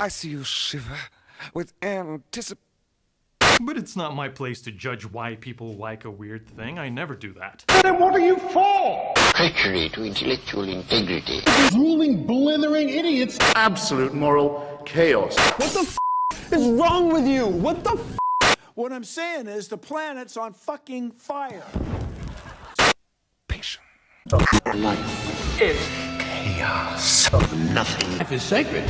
I see you shiver with anticipation. But it's not my place to judge why people like a weird thing. I never do that. Then what are you for? Treachery to intellectual integrity. Drooling, blithering idiots. Absolute moral chaos. What the is wrong with you? What the What I'm saying is the planet's on fucking fire. Patient. Life is chaos of nothing. Life is sacred.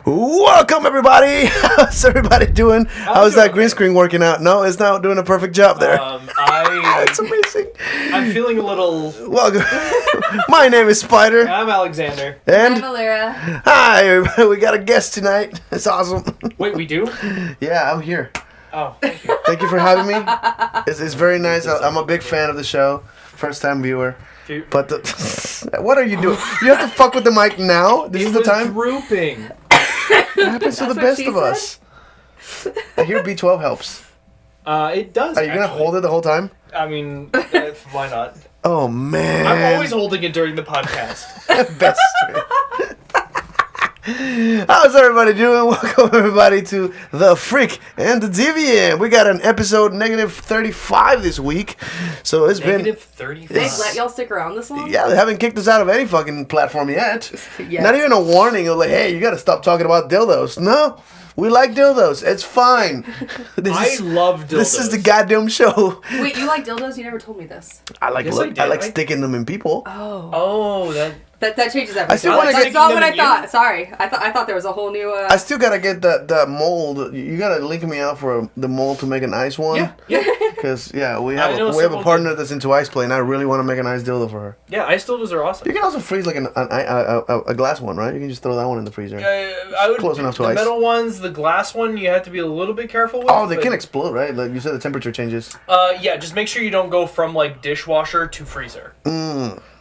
Welcome, everybody. How's everybody doing? How's that green screen working out? No, it's not doing a perfect job there. It's amazing. I'm feeling a little... Welcome. My name is Spider. I'm Alexander. And I'm Valera. hi, everybody. We got a guest tonight. It's awesome. Wait, we do? Yeah, I'm here. Oh, thank you. Thank you for having me. It's very nice. I'm a big fan of the show. First time viewer. But what are you doing? You have to fuck with the mic now? This is the time? Drooping. What happens to the best of us? I hear B12 helps. It does, Are you going to hold it the whole time? I mean, why not? Oh, man. I'm always holding it during the podcast. Best. How's everybody doing? Welcome everybody to The Freak and the Deviant. We got an episode negative 35 this week. So it's Negative been... 35. They let y'all stick around this long? Yeah, they haven't kicked us out of any fucking platform yet. Yes. Not even a warning of like, hey, you gotta stop talking about dildos. No, we like dildos. It's fine. I love dildos. This is the goddamn show. Wait, you like dildos? You never told me this. I like Yes, I did. I like sticking them in people. Oh, that... That changes everything. I still wanna That's get- not what I them in you? thought. Sorry. I thought there was a whole new... I still gotta get that mold. You gotta link me out for the mold to make an ice one. Yeah. Because we I have know a someone partner that's into ice play, and I really want to make an ice dildo for her. Yeah, ice dildos are awesome. You can also freeze like a glass one, right? You can just throw that one in the freezer. I would, Close enough to the ice. metal ones, the glass one, you have to be a little bit careful with. Oh, they but- can explode, right? Like you said, the temperature changes. Yeah, just make sure you don't go from, like, dishwasher to freezer.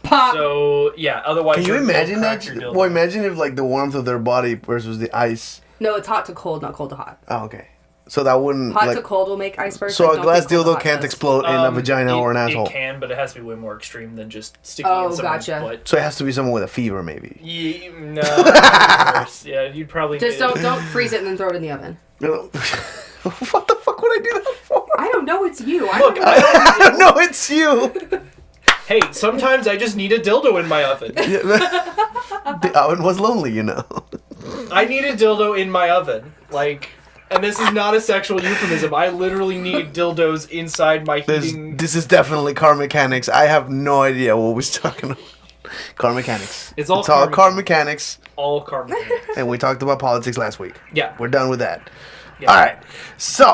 Pop. So, yeah, otherwise Can you you'll imagine crack that? your dildo. Boy, imagine if like the warmth of their body versus the ice. No, it's hot to cold, not cold to hot. Oh, okay. So that wouldn't Hot like. to cold will make ice burst. So I a don't glass think cold to dildo hot can't does. explode in a vagina or an asshole. It can, but it has to be way more extreme than just sticking Oh, in someone's gotcha. butt. So it has to be someone with a fever, maybe. Yeah, no. Worse. Yeah, you'd probably Just don't freeze it and then throw it in the oven. What the fuck would I do that for? I don't know. It's you. I Look, don't know. No, it's you. Hey, sometimes I just need a dildo in my oven. The oven was lonely, you know. I need a dildo in my oven. Like, and this is not a sexual euphemism. I literally need dildos inside my heating. This is definitely car mechanics. I have no idea what we're talking about. Car mechanics. It's all car car mechanics. All carbon. And we talked about politics last week. Yeah. We're done with that. Yeah. All right. So,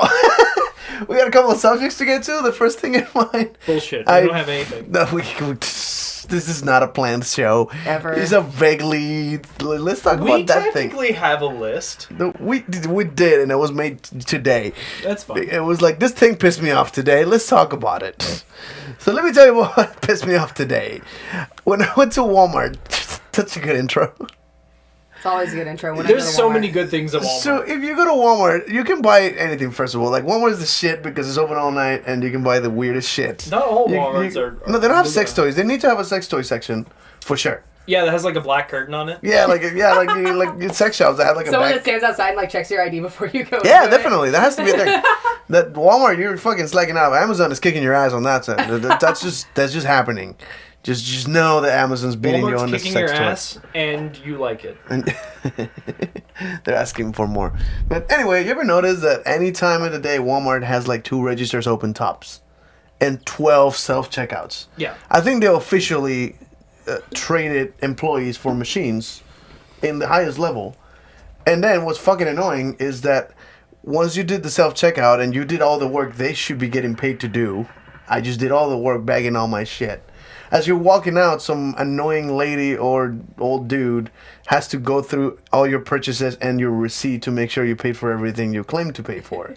we got a couple of subjects to get to. The first thing in mind. Bullshit. We don't have anything. No, this is not a planned show. Ever. It's a vaguely. Let's talk We about that thing. technically have a list. We did, and it was made today. That's fine. It was like, this thing pissed me off today. Let's talk about it. So let me tell you what pissed me off today. When I went to Walmart, such a good intro. It's always a good intro. When I There's go to so Walmart. many good things at Walmart. So if you go to Walmart, you can buy anything, first of all. Like, Walmart is the shit because it's open all night and you can buy the weirdest shit. Not all Walmarts are... No, they don't have sex toys. They need to have a sex toy section, for sure. Yeah, that has like a black curtain on it. Yeah, like sex shops that have like a Someone back. that stands outside and like checks your ID before you go. Yeah, into it. definitely. That has to be a thing. That Walmart, you're fucking slacking out. Amazon is kicking your ass on that side. That's just happening. Just know that Amazon's beating you Walmart's on this kicking sex your toy. ass, and you like it. And they're asking for more. But anyway, you ever notice that any time of the day Walmart has like 2 registers open tops and 12 self-checkouts? Yeah. I think they officially traded employees for machines in the highest level. And then what's fucking annoying is that once you did the self-checkout and you did all the work they should be getting paid to do, I just did all the work bagging all my shit. As you're walking out, some annoying lady or old dude has to go through all your purchases and your receipt to make sure you paid for everything you claim to pay for.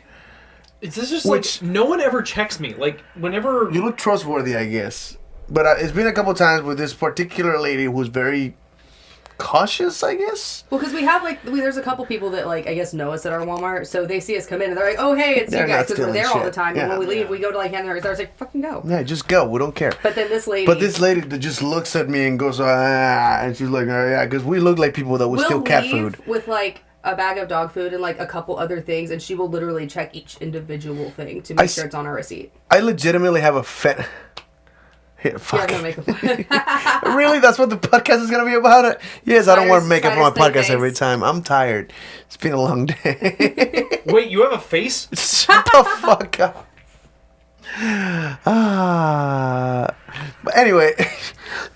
It's just like, no one ever checks me. Like, whenever... You look trustworthy, I guess. But it's been a couple times with this particular lady who's very cautious, I guess. Well, because we have there's a couple people that I guess know us at our Walmart, so they see us come in and they're like, "Oh, hey, it's They're you guys," not because we're stealing there all the shit. time. Yeah. And when we leave, we go to hand them our cards. Like, fucking go. Yeah, just go. We don't care. But then this lady. But this lady that just looks at me and goes, and she's like, oh, yeah, because we look like people that would steal cat food. With a bag of dog food and a couple other things, and she will literally check each individual thing to make sure it's on our receipt. I legitimately have a Here, fuck. Yeah, makeup. Really? That's what the podcast is going to be about? Yes, I don't wear makeup for my Spider's podcast face. every time. I'm tired. It's been a long day. Wait, you have a face? Shut the fuck up. But anyway,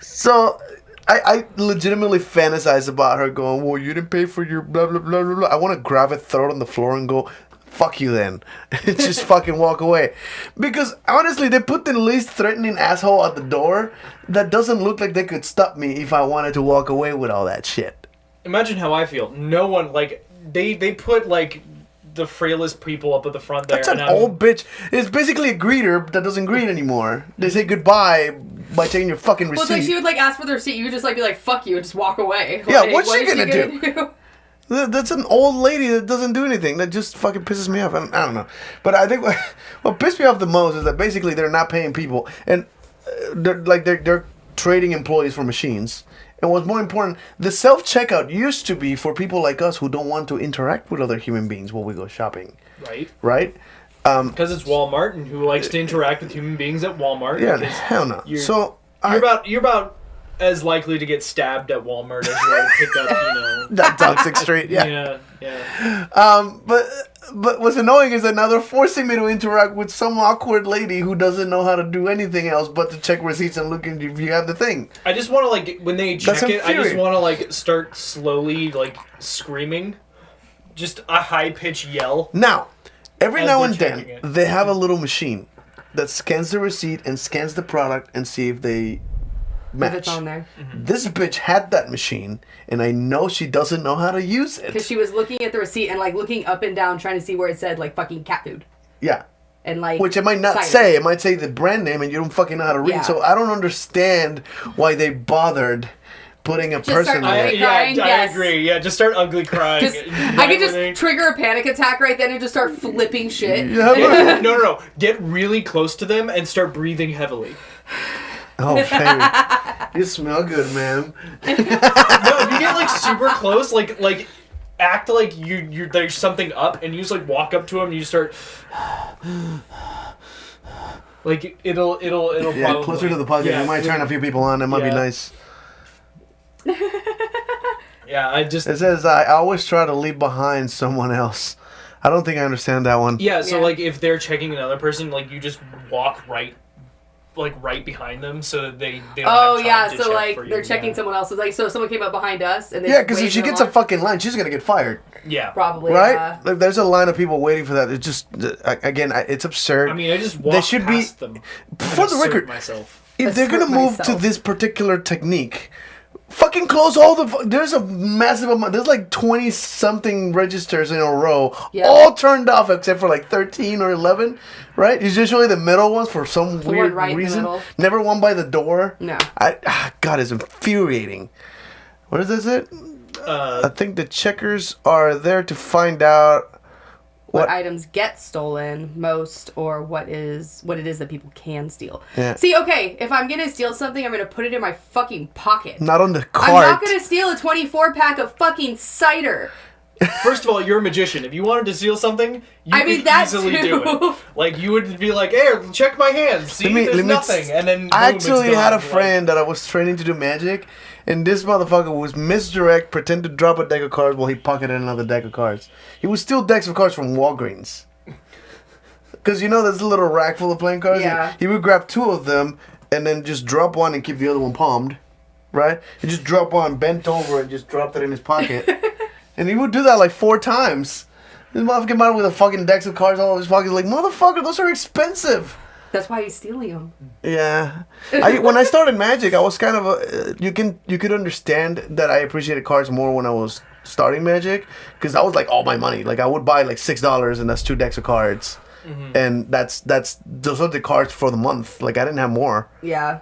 so I legitimately fantasize about her going, well, you didn't pay for your blah, blah, blah, blah, blah. I want to grab it, throw it on the floor and go, fuck you then. Just fucking walk away. Because honestly, they put the least threatening asshole at the door that doesn't look like they could stop me if I wanted to walk away with all that shit. Imagine how I feel. No one, they put, the frailest people up at the front there. That's an old bitch. It's basically a greeter that doesn't greet anymore. They say goodbye by taking your fucking receipt. Well, she would ask for the receipt. You would just be like, "Fuck you," and just walk away. Yeah, what's what she is gonna do? That's an old lady that doesn't do anything. That just fucking pisses me off. I don't know. But I think what pissed me off the most is that basically they're not paying people. And they're trading employees for machines. And what's more important, the self-checkout used to be for people like us who don't want to interact with other human beings while we go shopping. Right. Right? Because it's Walmart, and who likes to interact with human beings at Walmart? Yeah, hell no. You're about as likely to get stabbed at Walmart as you are to pick up, that Toxic Street, yeah. Yeah. But what's annoying is that now they're forcing me to interact with some awkward lady who doesn't know how to do anything else but to check receipts and look if you have the thing. I just want to, when they check That's it, I just infuriating. want to, start slowly, screaming. Just a high-pitched yell. Now, every As now they're and then, checking it. they have a little machine that scans the receipt and scans the product and see if they match. If it's on there. This bitch had that machine, and I know she doesn't know how to use Because it. she was looking at the receipt and looking up and down trying to see where it said fucking cat food. Yeah. And Which it might not cider. say. It might say the brand name, and you don't fucking know how to read. Yeah. So I don't understand why they bothered putting a person start there. ugly crying, I yes. agree. Yeah, just start ugly crying. I could just trigger a panic attack right then and just start flipping shit. Yeah, No. Get really close to them and start breathing heavily. oh, baby. You smell good, man. No, if you get super close, act like you there's something up, and you just walk up to them and you start it'll Yeah, probably, closer to the podcast. yeah, You might turn a few people on. That might be Yeah. nice. Yeah, I just It says, I always try to leave behind someone else. I don't think I understand that one. yeah. So Yeah. if they're checking another person, you just walk right behind them so that they don't Oh have time yeah, to so check for you. they're checking someone else's. So if someone came up behind us and they Yeah, because if waved she them gets a along, fucking line, she's going to get fired. Yeah, probably Right? There's a line of people waiting for that. It's just, again, it's absurd. I mean, I just walk They should be- past them. For and the assert record, myself. if they're going to Assert move to myself. this particular technique, fucking close all the... There's a massive amount... There's 20-something registers in a row, Yeah. all turned off except for 13 or 11, right? It's usually the middle ones for some The weird one right in the reason. middle. Never one by the door. No. God, it's infuriating. What is this? I think the checkers are there to find out what what items get stolen most, or what it is that people can steal. Yeah. See, okay, if I'm gonna steal something, I'm gonna put it in my fucking pocket. not on the cart. I'm not gonna steal a 24-pack of fucking cider. First of all, you're a magician. If you wanted to steal something, you could that easily too. do it. You would be like, "Hey, check my hands. See, there's nothing." And then I boom, it's actually had a gone. friend that I was training to do magic, and this motherfucker was misdirect, pretend to drop a deck of cards while he pocketed another deck of cards. He would steal decks of cards from Walgreens. Because there's a little rack full of playing cards. Yeah. He would grab 2 of them and then just drop one and keep the other one palmed, right? He just drop one, bent over, and just dropped it in his pocket. And he would do that 4 times. This motherfucker came out with a fucking decks of cards all over his pockets. Motherfucker, those are expensive. That's why he's stealing them. Yeah, when I started Magic, I was kind of you could understand that I appreciated cards more when I was starting Magic, because that was all my money. I would buy $6 and that's 2 decks of cards, and that's those are the cards for the month. I didn't have more. Yeah.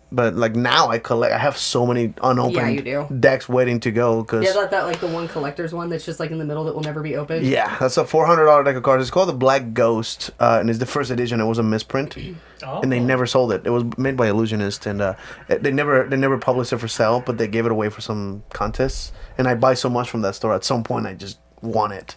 But like now I have so many unopened you do. decks waiting to go. Cause Yeah, that like the one collector's one that's just like in the middle that will never be opened. yeah, that's a $400 deck of cards. It's called the Black Ghost, and it's the first edition. It was a misprint, and they never sold it. It was made by Illusionist, and they never published it for sale, but they gave it away for some contests. And I buy so much from that store. At some point, I just want it.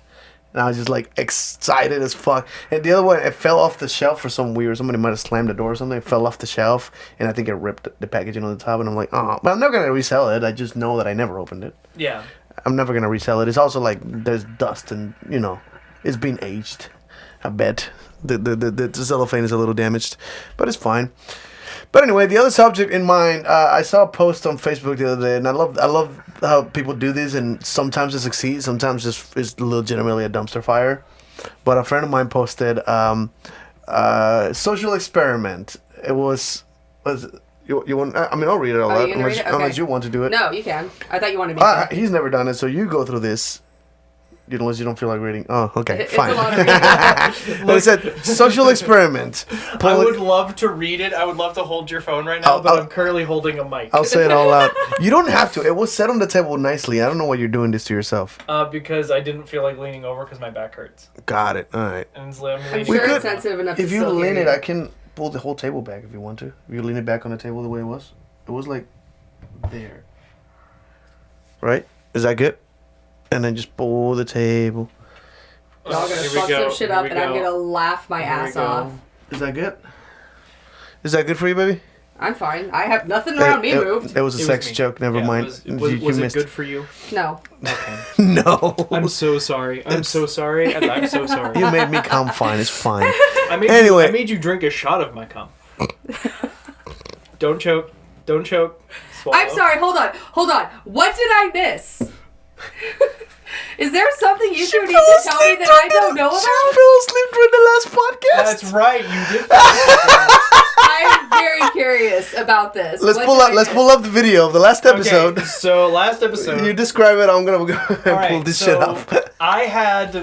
And I was just like excited as fuck. And the other one, it fell off the shelf for some weird. Somebody might have slammed the door or something. It fell off the shelf, and I think it ripped the packaging on the top. And I'm like, oh, but I'm never gonna resell it. I just know that I never opened it. Yeah. I'm never gonna resell it. It's also like there's dust and it's been aged. I bet the cellophane is a little damaged, but it's fine. But anyway, the other subject in mind, I saw a post on Facebook the other day, and I love how people do this, and sometimes it succeeds, sometimes it's legitimately a dumpster fire. But a friend of mine posted social experiment. It was you want? I mean, I'll read it all out unless you want to do it. No, you can. I thought you wanted me to. He's never done it, so you go through this. Unless you don't feel like reading. Oh, okay, It's fine. a lot of reading. But it said social experiment. I would love to read it. I would love to hold your phone right now, but I'm currently holding a mic. I'll say it all out. You don't have to. It was set on the table nicely. I don't know why you're doing this to yourself. Because I didn't feel like leaning over because my back hurts. Got it. All right. And it's like, I'm sure it's sensitive enough to If you still lean hear it, you. I can pull the whole table back if you want to. If you lean it back on the table the way it was. It was like there. Right? Is that good? And then just pull the table. Y'all gonna fuck some shit up, and I'm gonna laugh my ass off. Is that good? Is that good for you, baby? I'm fine. I have nothing around me moved. It was a sex joke. Never mind. Was you it missed. good for you? No. No. I'm so sorry. I'm so sorry. And I'm so sorry. You made me come fine. It's fine. I made you drink a shot of my cum. Don't choke. Don't choke. Swallow. I'm sorry. Hold on. What did I miss? Is there something you two need to tell me that I don't know about? She fell asleep during the last podcast. That's right. You did. I'm very curious about this. Let's What pull did up. I Let's miss? pull up the video of the last episode. Okay, so last episode. You describe it. I'm gonna go and All right, pull this so shit up. I had.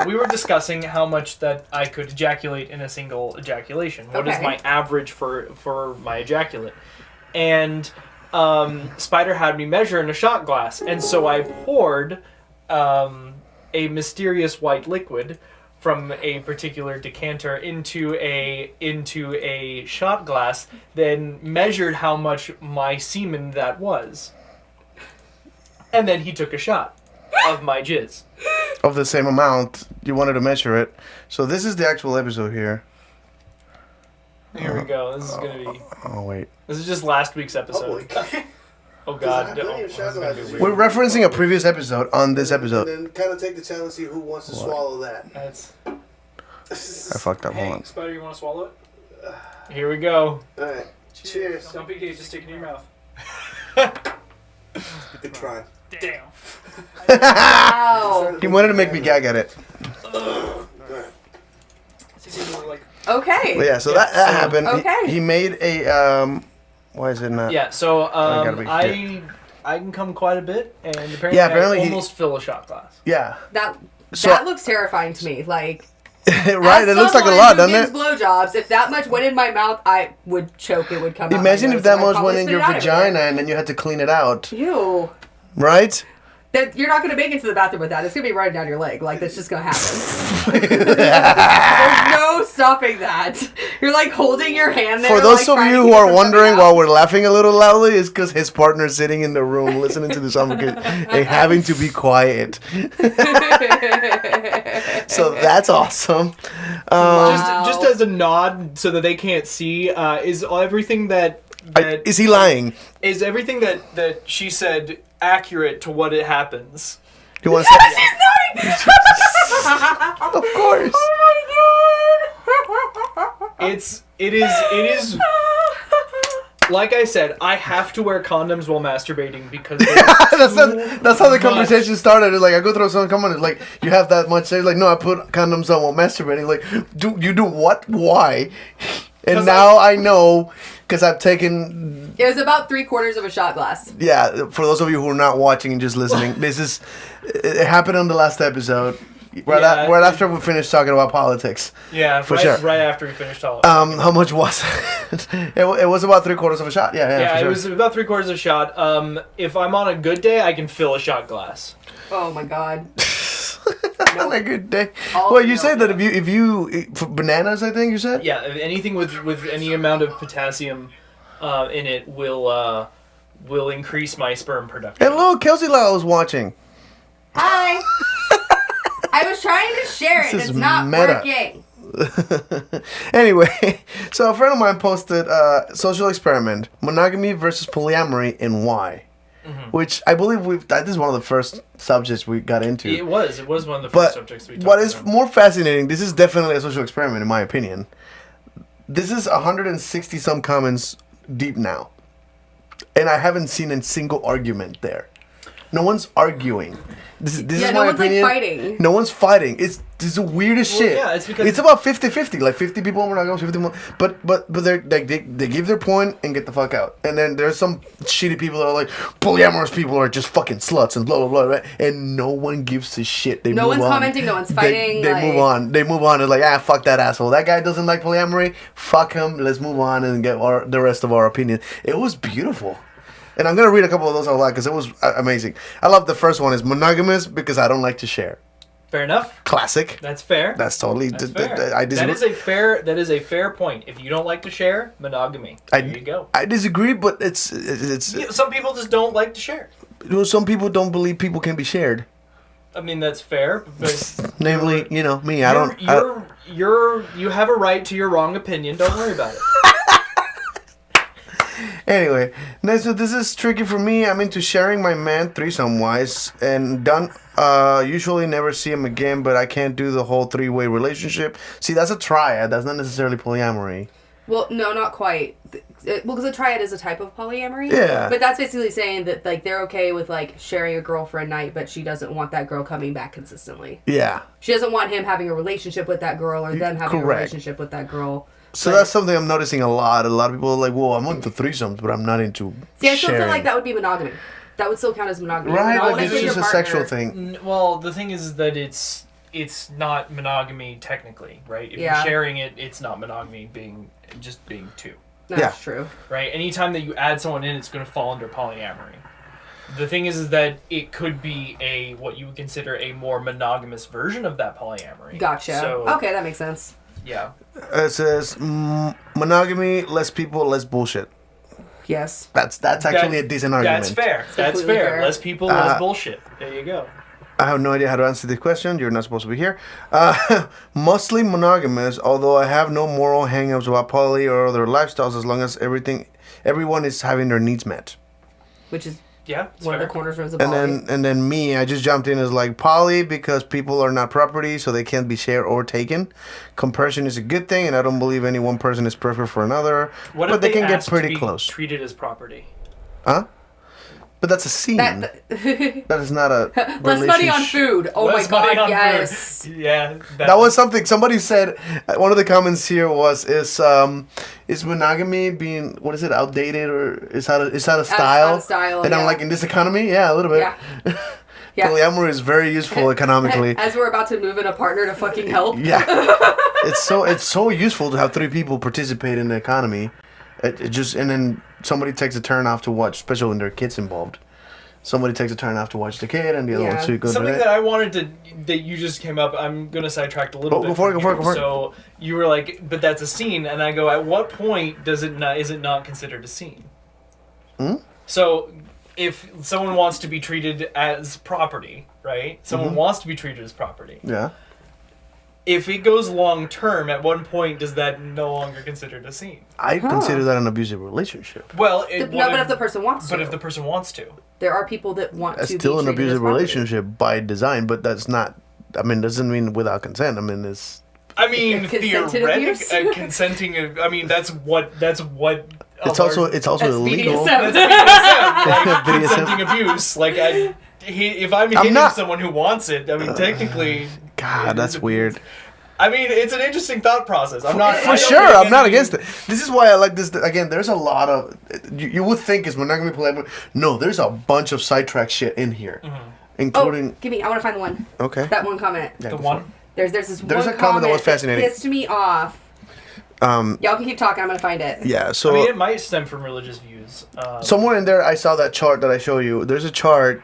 We were discussing how much that I could ejaculate in a single ejaculation. What is Okay. my average for my ejaculate? And Spider had me measure in a shot glass, and so I poured a mysterious white liquid from a particular decanter into a shot glass, then measured how much my semen that was. And then he took a shot of my jizz. Of the same amount, you wanted to measure it. So this is the actual episode here. Here we go. This is gonna be. Oh wait. This is just last week's episode. Oh god. This is gonna be weird. We're referencing a previous episode on this episode. And then kind of take the challenge and see who wants to swallow that. That's. I fucked up. Hold Hey, on. Spider, you want to swallow it? Here we go. Alright. Cheers. Don't be gay. Just stick it in your mouth. Good try. Damn. Wow. He wanted to make me gag at it. Okay. But yeah, so that happened. Okay. He made a why is it not? Yeah. So gotta be I can come quite a bit, and apparently, apparently I he- almost fill a shot glass. Yeah. That So- looks terrifying to me. Like, Right. as It looks like a someone lot, who doesn't gives it? blowjobs, if that much went in my mouth, I would choke. It would come out. Imagine my if nose, that and I'd much probably went in spit your it out vagina everywhere. and then you had to clean it out. Ew. Right? That you're not gonna make it to the bathroom with that. It's gonna be running down your leg. Like that's just gonna happen. There's no stopping that. You're like holding your hand there. For those like, of trying you to who keep it are from wondering coming while out. we're laughing a little loudly, it's because his partner's sitting in the room listening to this conversation and having to be quiet. So that's awesome. Just as a nod, so that they can't see, is everything that Is he lying? is everything that she said accurate to what it happens? You want to say? She's nodding. Of course. It is like I said, I have to wear condoms while masturbating because That's how the conversation started. It's like I go through some comment. It's like you have that much. They're like, no, I put condoms on while masturbating. Like, do you do what? Why? And now I know because I've taken. It was about 3/4 of a shot glass. Yeah, for those of you who are not watching and just listening, it happened on the last episode. Right after we finish talking about politics. Yeah, for right, sure. right after we finished all. How much was it? It was about 3/4 of a shot. Yeah, Yeah, for it sure. was about 3/4 of a shot. If I'm on a good day, I can fill a shot glass. Oh my god. On a good day. All Well, you no, said that no. if you for bananas, I think you said. Yeah, anything with any amount of potassium in it will increase my sperm production. And look, Kelsey Lau was watching. Hi. I was trying to share it. This is It's not meta. working. Anyway, so a friend of mine posted social experiment: monogamy versus polyamory and why. Which I believe that is one of the first subjects we got into. It was one of the But first subjects we talked what is about. more fascinating, this is definitely a social experiment in my opinion. This is 160 some comments deep now. And I haven't seen a single argument there. No one's arguing. This Yeah, is no my one's, like, opinion. fighting. No one's fighting. This is the weirdest shit. yeah, it's because- it's about 50-50. Like 50 people are monogamous, 50 people. But they're like they give their point and get the fuck out. And then there's some shitty people that are like polyamorous people are just fucking sluts and blah blah blah. Right? And no one gives a shit. They No move one's on. commenting, no one's fighting, They like- move on. They move on. It's like fuck that asshole. That guy doesn't like polyamory. Fuck him. Let's move on and get the rest of our opinion. It was beautiful. And I'm going to read a couple of those out loud because it was amazing. I love the first one is monogamous because I don't like to share. Fair enough. Classic. That's fair. That's totally... That's fair. I disagree. That is a fair point. If you don't like to share, monogamy. There you go. I disagree, but it's Yeah, some people just don't like to share. some people don't believe people can be shared. I mean, that's fair. But Namely, me. You have a right to your wrong opinion. Don't worry about it. Anyway, so this is tricky for me. I'm into sharing my man threesome-wise and done. Usually never see him again, but I can't do the whole three-way relationship. See, that's a triad. That's not necessarily polyamory. Well, no, not quite. Well, because a triad is a type of polyamory. Yeah. But that's basically saying that like they're okay with like sharing a girl for a night, but she doesn't want that girl coming back consistently. Yeah. She doesn't want him having a relationship with that girl or them having Correct. a relationship with that girl. So But- that's something I'm noticing a lot. A lot of people are like, "Whoa, I'm into threesomes, but I'm not into See, I still sharing." feel like that would be monogamy. That would still count as monogamy. Right, Monogamous like it's with just your a sexual partner. thing. Well, the thing is that it's not monogamy technically, right? If Yeah. you're sharing it, it's not monogamy being two, That's Yeah. true. right? Anytime that you add someone in, it's going to fall under polyamory. The thing is that it could be what you would consider a more monogamous version of that polyamory. Gotcha. So, Okay, that makes sense. yeah. It says monogamy, less people, less bullshit. Yes. That's actually a decent argument. That's fair. That's completely fair. fair. Less people, less bullshit. There you go. I have no idea how to answer this question. You're not supposed to be here. Mostly monogamous, although I have no moral hang-ups about poly or other lifestyles as long as everyone is having their needs met. Which is Yeah, it's one fair. of the cornerstones of And poly. then me, I just jumped in as like poly because people are not property, so they can't be shared or taken. Comparison is a good thing, and I don't believe any one person is perfect for another. What but if they can get asked pretty to be close. treated as property? Huh? But that's a scene. That is not a Less money on relationship. food. Oh Less my money god, on yes. food. Yeah. That was something somebody said. One of the comments here was, is monogamy being, what is it, outdated, or is that a style? out of style, And I'm yeah. like, in this economy, yeah, a little bit. Yeah. Yeah. Polyamory is very useful economically. As we're about to move in a partner to fucking help. Yeah, it's so useful to have three people participate in the economy. It just, and then somebody takes a turn off to watch, especially when there are kids involved. Somebody takes a turn off to watch the kid, and the other Yeah. one. So you go Something to that I wanted that you just came up. I'm gonna sidetrack a little Go bit. for it, from go for it, here. go for it. So you were like, but that's a scene, and I go, at what point is it not considered a scene? So if someone wants to be treated as property, right? Someone wants to be treated as property. Yeah. If it goes long term, at one point does that no longer considered a scene? I consider that an abusive relationship. Well, But if the person wants to. But if the person wants to. There are people that want It's to still be an treated as abusive property. relationship by design, but that's not. I mean, doesn't mean without consent. I mean, it's. I mean, Consented abuse? consenting. I mean, that's what. It's also That's illegal. BDSM. That's BDSM, like, BDSM. consenting abuse. Like if I'm hitting not- someone who wants it, I mean, technically. God, that's weird. I mean, it's an interesting thought process. I'm not. For sure, I'm not against it. This is why I like this. Again, there's a lot of. You would think it's monogamy, polyamory. No, there's a bunch of sidetrack shit in here. including. Give me. I want to find the one. Okay. That one comment. Yeah, The go one. for it. There's There's one a comment that was fascinating. That pissed me off. Y'all can keep talking. I'm gonna find it. Yeah. So I mean, it might stem from religious views. somewhere in there, I saw that chart that I show you. There's a chart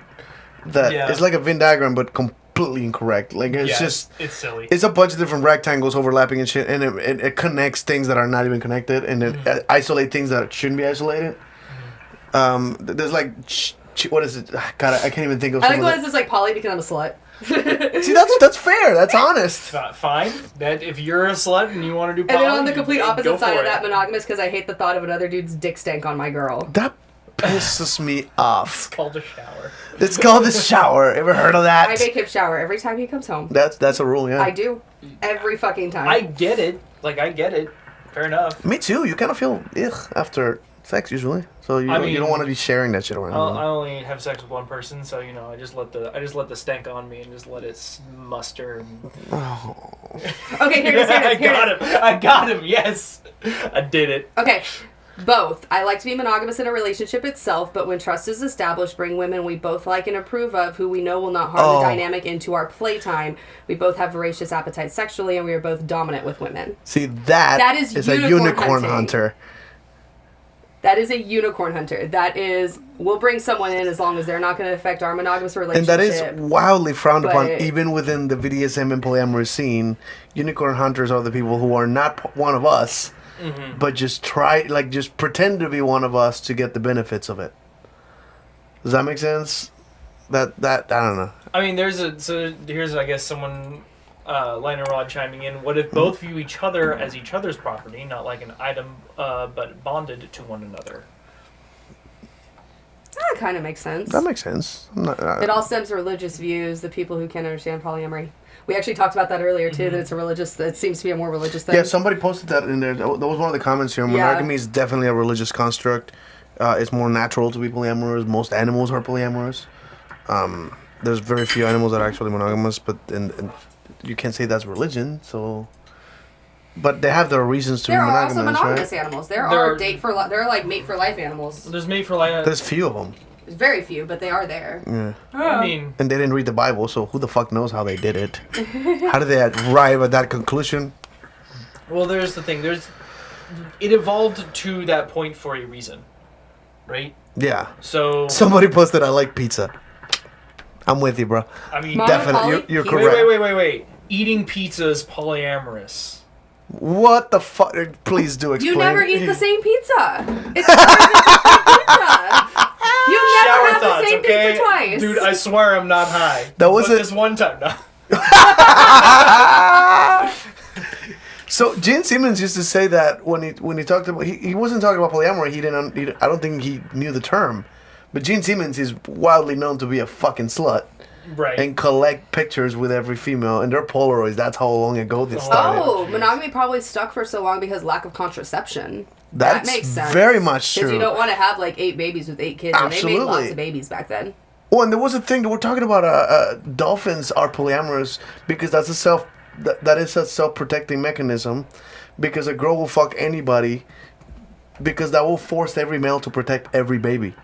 that is like a Venn diagram, but completely incorrect. Like it's just. It's silly. It's a bunch of different rectangles overlapping and shit, and it connects things that are not even connected, and it isolate things that shouldn't be isolated. There's like, what is it? God, I can't even think of. I like when it's just like Polly because I'm a slut. See, that's fair. That's honest. Fine. That if you're a slut and you want to do poly, And then on the complete go opposite side for of that, it. monogamous because I hate the thought of another dude's dick stank on my girl. That pisses me off. It's called a shower. It's called the shower. Ever heard of that? I make him shower every time he comes home. That's a rule, yeah. I do. Every fucking time. I get it. Like, I get it. Fair enough. Me too. You kind of feel after sex usually, so you don't want to be sharing that shit around. I only have sex with one person, so I just let the stank on me and just let it muster. And... Okay, here it is. I got him. Yes, I did it. Okay. Both. I like to be monogamous in a relationship itself, but when trust is established, bring women we both like and approve of, who we know will not harm the dynamic into our playtime. We both have voracious appetite sexually, and we are both dominant with women. See, that is a unicorn hunter. That is a unicorn hunter. That is, we'll bring someone in as long as they're not going to affect our monogamous relationship. And that is wildly frowned upon, even within the BDSM and polyamorous scene. Unicorn hunters are the people who are not one of us, but just pretend to be one of us to get the benefits of it. Does that make sense? That I don't know. I mean, here's I guess someone. Line and Rod chiming in. What if both view each other as each other's property, not like an item, but bonded to one another? That kind of makes sense. That makes sense. It all stems from religious views, the people who can't understand polyamory. We actually talked about that earlier, too, that it seems to be a more religious thing. Yeah, somebody posted that in there. That was one of the comments here. Monogamy is definitely a religious construct. It's more natural to be polyamorous. Most animals are polyamorous. There's very few animals that are actually monogamous, but and you can't say that's religion, so... But they have their reasons to be monogamous, There are also monogamous right? animals. There are like mate-for-life animals. There's mate-for-life... There's few of them. There's very few, but they are there. Yeah. I mean... And they didn't read the Bible, so who the fuck knows how they did it? How did they arrive at that conclusion? Well, there's the thing. It evolved to that point for a reason, right? Yeah. So... Somebody posted, I like pizza. I'm with you, bro. I mean... Definitely, you're correct. Wait. Eating pizza is polyamorous. What the fuck? Please do explain. You never eat the same pizza. It's pizza. You never have the same pizza twice. Dude, I swear I'm not high. That was this one time. No. So Gene Simmons used to say that when he talked about he wasn't talking about polyamory. I don't think he knew the term, but Gene Simmons is wildly known to be a fucking slut. Right. And collect pictures with every female, and they're Polaroids. That's how long ago this started. Oh, monogamy probably stuck for so long because lack of contraception. That makes sense. Very much true. Because you don't want to have like 8 babies with 8 kids, Absolutely. and they made lots of babies back then. Oh, and there was a thing that we're talking about. Dolphins are polyamorous because that is a self-protecting mechanism. Because a girl will fuck anybody, because that will force every male to protect every baby.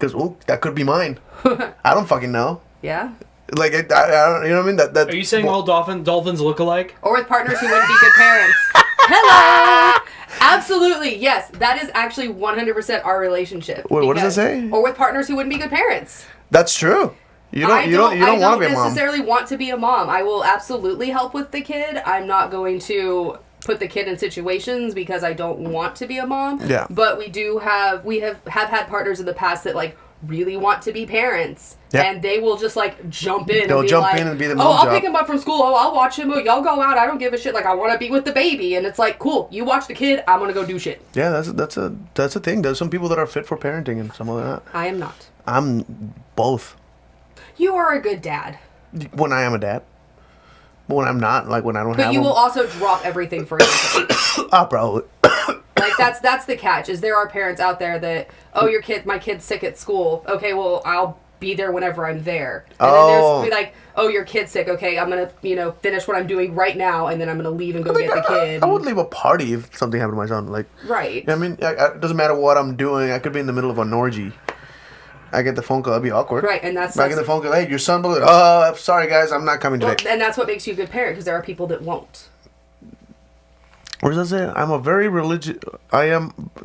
Because that could be mine. I don't fucking know. Yeah. Like I don't, you know what I mean? That. Are you saying all dolphins look alike? Or with partners who wouldn't be good parents. Hello. Absolutely, yes. That is actually 100% our relationship. Wait, what does it say? Or with partners who wouldn't be good parents. That's true. You don't want to be a mom. I don't necessarily want to be a mom. I will absolutely help with the kid. I'm not going to put the kid in situations because I don't want to be a mom. Yeah. But we have had partners in the past that like really want to be parents. Yep. And they will just like jump in. They'll and be jump like, in and be the oh, mom I'll job. pick him up from school. Oh, I'll watch him. Oh, y'all go out. I don't give a shit. Like I want to be with the baby. And it's like, cool. You watch the kid. I'm gonna go do shit. Yeah, that's a thing. There's some people that are fit for parenting and some of that. I am not. I'm both. You are a good dad. When I am a dad. But when I'm not, like when I don't have But you them. will also drop everything for your kid. Oh, bro. Like that's the catch. Is there are parents out there that my kid's sick at school. Okay, well I'll be there whenever I'm there. And then there's like, your kid's sick. Okay, I'm gonna finish what I'm doing right now, and then I'm gonna leave and go get the kid. I would leave a party if something happened to my son. Like right. I mean, it doesn't matter what I'm doing. I could be in the middle of an orgy. I get the phone call, that'd be awkward. Right, and that's... I get the phone call, hey, your son, oh, sorry guys, I'm not coming today. And that's what makes you a good parent, because there are people that won't. What does that say? I'm a very religious...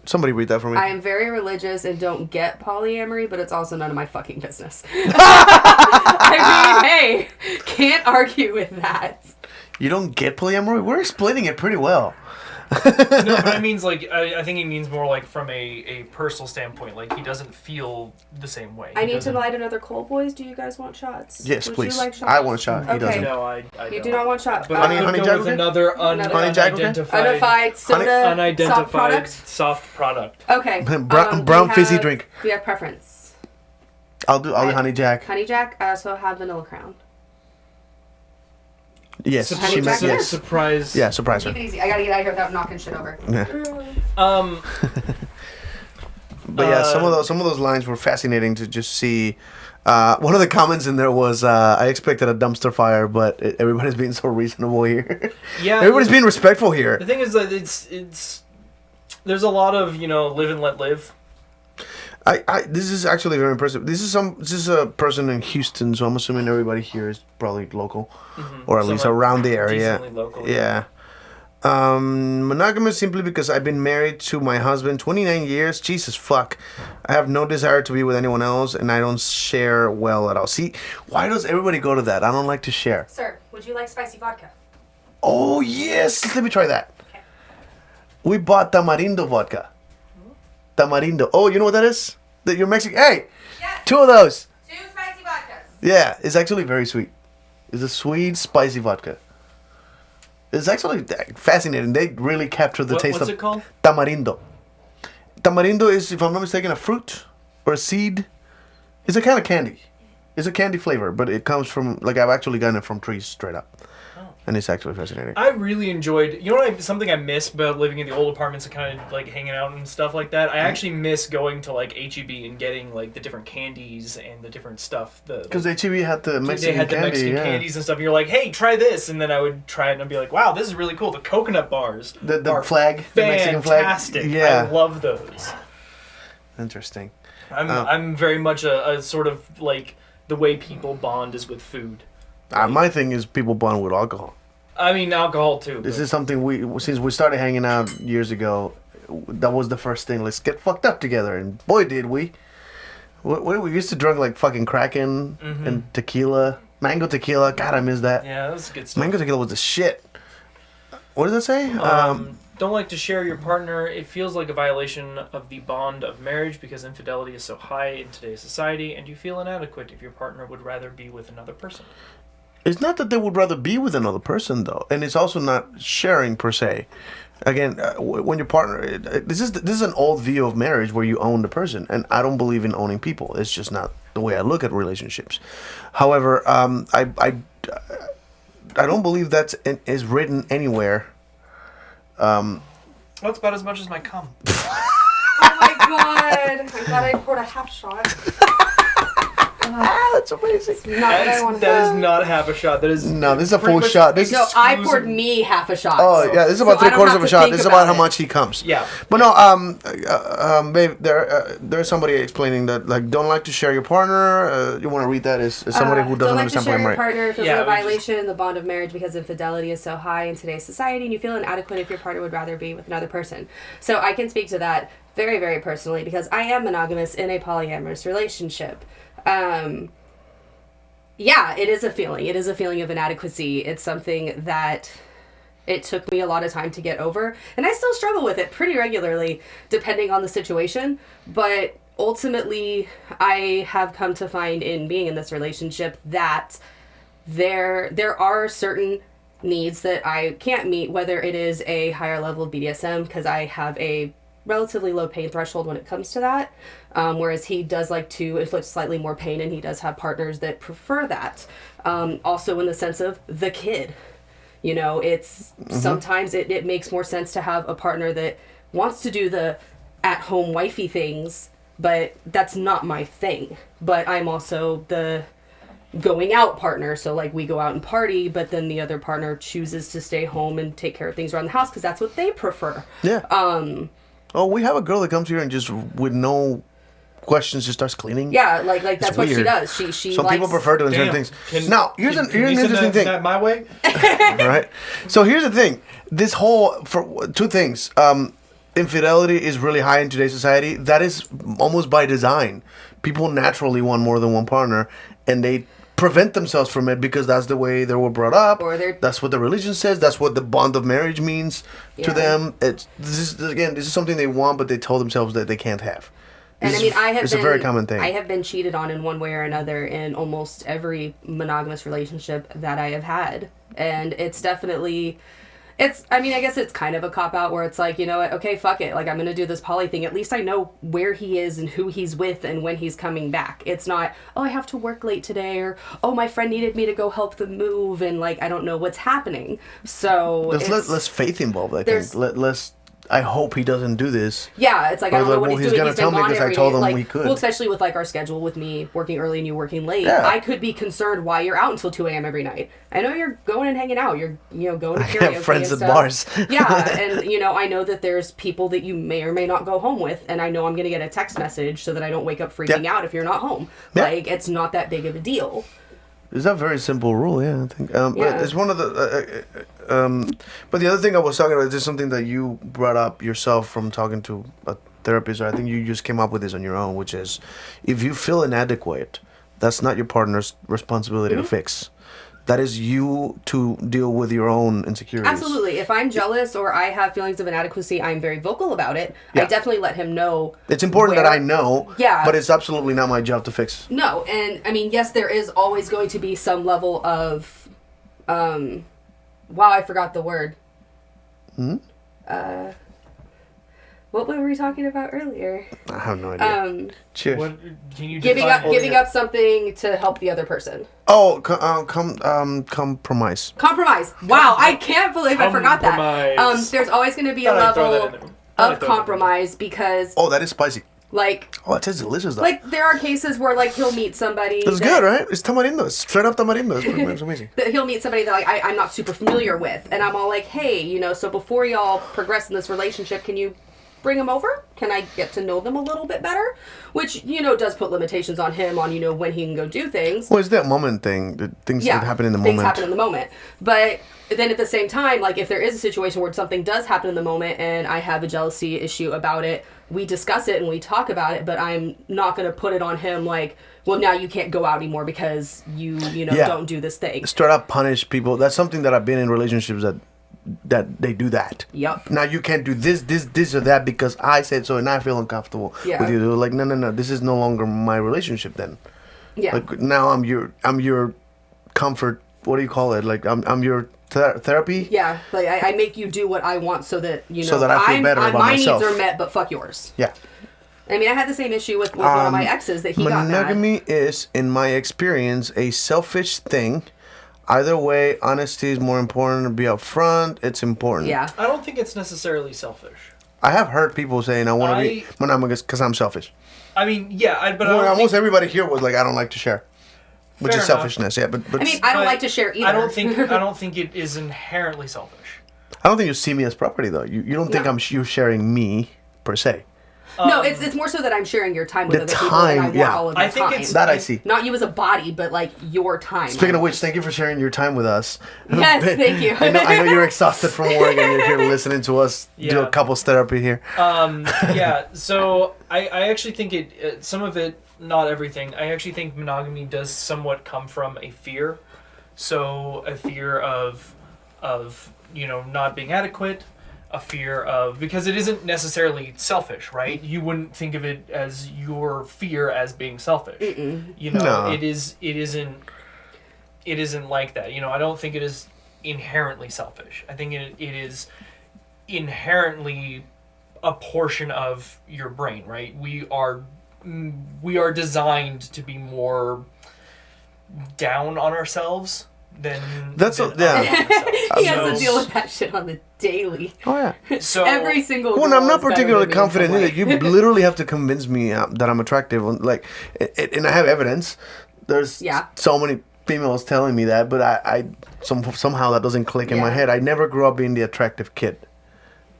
Somebody read that for me. I am very religious and don't get polyamory, but it's also none of my fucking business. I mean, hey, can't argue with that. You don't get polyamory? We're explaining it pretty well. No, but I means like I think he means more like from a personal standpoint. Like he doesn't feel the same way. I need to light another cold, boys. Do you guys want shots? Yes, Would please. You like shots? I want a shot. He Okay. doesn't. No, I You don't. do not want shots. But Honey- I could honey go jack with okay? another Honey jack okay? Unidentified soda soft product. soft product. Okay. Brown we fizzy have- drink. We have preference. I'll do honey jack. Honey Jack. I also have Vanilla Crown. Yes, Honey she Jack meant it yes. is. Surprise. Yeah, surprise Keep her. it easy. I gotta get out of here without knocking shit over. Yeah. But yeah, some of those lines were fascinating to just see. One of the comments in there was, "I expected a dumpster fire, but everybody's being so reasonable here. Yeah. Everybody's being respectful here." The thing is that it's there's a lot of live and let live. This is actually very impressive. This is a person in Houston, so I'm assuming everybody here is probably local, or at least Somewhat around the area. decently local, Yeah. Monogamous simply because I've been married to my husband 29 years. Jesus fuck. I have no desire to be with anyone else, and I don't share well at all. See, why does everybody go to that? I don't like to share. Sir, would you like spicy vodka? Oh yes, let me try that. Okay. We bought tamarindo vodka. Tamarindo. Oh, you know what that is? That you're Mexican. Hey, Yes. 2 of those. 2 spicy vodkas. Yeah, it's actually very sweet. It's a sweet, spicy vodka. It's actually fascinating. They really capture the taste What's of it called? tamarindo. Tamarindo is, if I'm not mistaken, a fruit or a seed. It's a kind of candy. It's a candy flavor, but it comes from, like, I've actually gotten it from trees straight up. And it's actually fascinating. I really enjoyed. You know what? Something I miss about living in the old apartments and kind of like hanging out and stuff like that. I actually miss going to like HEB and getting like the different candies and the different stuff. Because HEB had the Mexican they had the candy, Mexican yeah. candies and stuff. And you're like, hey, try this, and then I would try it and I'd be like, wow, this is really cool. The coconut bars, The are flag, the Mexican flag. fantastic. Yeah. I love those. Interesting. I'm very much a sort of like the way people bond is with food. My thing is people bond with alcohol. I mean, alcohol too. This but- is something since we started hanging out years ago, that was the first thing. Let's get fucked up together, and boy, did we! What we used to drink like fucking Kraken and tequila, mango tequila. God, I miss that. Yeah, that was good stuff. Mango tequila was the shit. What does that say? Don't like to share your partner. It feels like a violation of the bond of marriage because infidelity is so high in today's society, and you feel inadequate if your partner would rather be with another person. It's not that they would rather be with another person, though, and it's also not sharing per se. Again, when your partner, this is an old view of marriage where you own the person, and I don't believe in owning people. It's just not the way I look at relationships. However, I don't believe that is written anywhere. Well, that's about as much as my cum. Oh my god! I'm glad I poured a half shot. That's amazing. Not what I wanted. That is not half a shot. That is No, this is a pretty full much- shot. This No, is, I poured me half a shot. oh yeah, this is about So I don't 3/4 have of a to shot. think This is about how it. much he comes. Yeah. But no, babe, there's somebody explaining that like don't like to share your partner. You want to read that as somebody who doesn't don't like understand to share your polyamory. partner feels Yeah, like a we just- violation in the bond of marriage because infidelity is so high in today's society, and you feel inadequate if your partner would rather be with another person. So I can speak to that very, very personally because I am monogamous in a polyamorous relationship. Yeah, it is a feeling. It is a feeling of inadequacy. It's something that it took me a lot of time to get over, and I still struggle with it pretty regularly, depending on the situation. But ultimately, I have come to find in being in this relationship that there are certain needs that I can't meet, whether it is a higher level of BDSM, because I have a relatively low pain threshold when it comes to that, whereas he does like to inflict slightly more pain, and he does have partners that prefer that. Also in the sense of the kid. You know, it's sometimes it makes more sense to have a partner that wants to do the at-home wifey things, but that's not my thing. But I'm also the going out partner, so like we go out and party, but then the other partner chooses to stay home and take care of things around the house because that's what they prefer. Yeah. Oh, we have a girl that comes here and just with no questions, she starts cleaning. Yeah, like that's what she weird. does. She Some likes, people prefer doing certain Damn. things. Now, here's an you send interesting thing. that my way. Right? So here's the thing. This whole, for two things. Infidelity is really high in today's society. That is almost by design. People naturally want more than one partner, and they prevent themselves from it because that's the way they were brought up. That's what the religion says. That's what the bond of marriage means to them. This is something they want, but they tell themselves that they can't have. And I mean, it's a very common thing. I have been cheated on in one way or another in almost every monogamous relationship that I have had. And it's definitely, I mean, I guess it's kind of a cop-out where it's like, you know what, okay, fuck it. Like, I'm going to do this poly thing. At least I know where he is and who he's with and when he's coming back. It's not, oh, I have to work late today, or, oh, my friend needed me to go help them move, and, like, I don't know what's happening. So there's less faith involved, I think. I hope he doesn't do this. Yeah, it's like, I don't know what he's doing. Gonna tell me because I told him we could. Well, especially with like our schedule with me working early and you working late, Yeah. I could be concerned why you're out until 2 a.m. every night. I know you're going and hanging out. You're, going to karaoke. I have friends and at stuff. bars. Yeah, and I know that there's people that you may or may not go home with, and I know I'm gonna get a text message so that I don't wake up freaking out if you're not home. Yeah. Like, it's not that big of a deal. It's a very simple rule, yeah. I think, but it's one of the. But the other thing I was talking about is just something that you brought up yourself from talking to a therapist, or I think you just came up with this on your own, which is, if you feel inadequate, that's not your partner's responsibility to fix. That is you to deal with your own insecurities. Absolutely. If I'm jealous or I have feelings of inadequacy, I'm very vocal about it. Yeah. I definitely let him know. It's important that I know, but it's absolutely not my job to fix. No, and I mean, yes, there is always going to be some level of, wow, I forgot the word. What were we talking about earlier? I have no idea. Cheers. What, can you giving up something to help the other person. Oh, compromise. Compromise. Wow, I can't believe I forgot that. There's always going to be a level of compromise because. Oh, that is spicy. Like. Oh, it tastes delicious though. Like, there are cases where, like, he'll meet somebody. It's good, right? It's tamarindo. It's straight up tamarindo. It's amazing. That he'll meet somebody that, like, I'm not super familiar with. And I'm all like, hey, so before y'all progress in this relationship, can you bring them over? Can I get to know them a little bit better? Which, does put limitations on him on, when he can go do things. Well, it's that moment thing. The things that happen in the moment. Things happen in the moment. But then at the same time, like, if there is a situation where something does happen in the moment and I have a jealousy issue about it, we discuss it and we talk about it, but I'm not going to put it on him like, well, now you can't go out anymore because you don't do this thing. Straight up punish people. That's something that I've been in relationships that they do that. Yep. Now you can't do this or that because I said so and I feel uncomfortable with you. They're like, no, this is no longer my relationship then. Yeah. Like, now I'm your comfort. What do you call it? Like I'm your therapy. Yeah. Like I make you do what I want so that so that I feel better about myself. My needs are met, but fuck yours. Yeah. I mean, I had the same issue with one of my exes that he got mad. Monogamy is, in my experience, a selfish thing. Either way, honesty is more important. To be upfront, it's important. Yeah. I don't think it's necessarily selfish. I have heard people saying, I want to be monogamous because I'm selfish. I mean, yeah, but almost everybody here was like, I don't like to share. Which Fair is enough. selfishness, yeah. But I mean, I don't like to share either. I don't think it is inherently selfish. I don't think you see me as property, though. You don't think you're sharing me, per se. No, it's more so that I'm sharing your time with other people, and I want all of your time. That I see. Not you as a body, but like your time. Speaking of which, thank you for sharing your time with us. Yes, thank you. I know you're exhausted from work and you're here listening to us do a couples therapy here. Yeah, so I actually think some of it, not everything, I actually think monogamy does somewhat come from a fear. So a fear of not being adequate, a fear of, because it isn't necessarily selfish, right? You wouldn't think of it as your fear as being selfish. No. It isn't like that. I don't think it is inherently selfish. I think it is inherently a portion of your brain, right? We are designed to be more down on ourselves than He has to deal with that shit on the daily. Oh yeah. So every single. Well, I'm not particularly confident in either. You literally have to convince me that I'm attractive. Like, and I have evidence. There's so many females telling me that, but I somehow that doesn't click in my head. I never grew up being the attractive kid,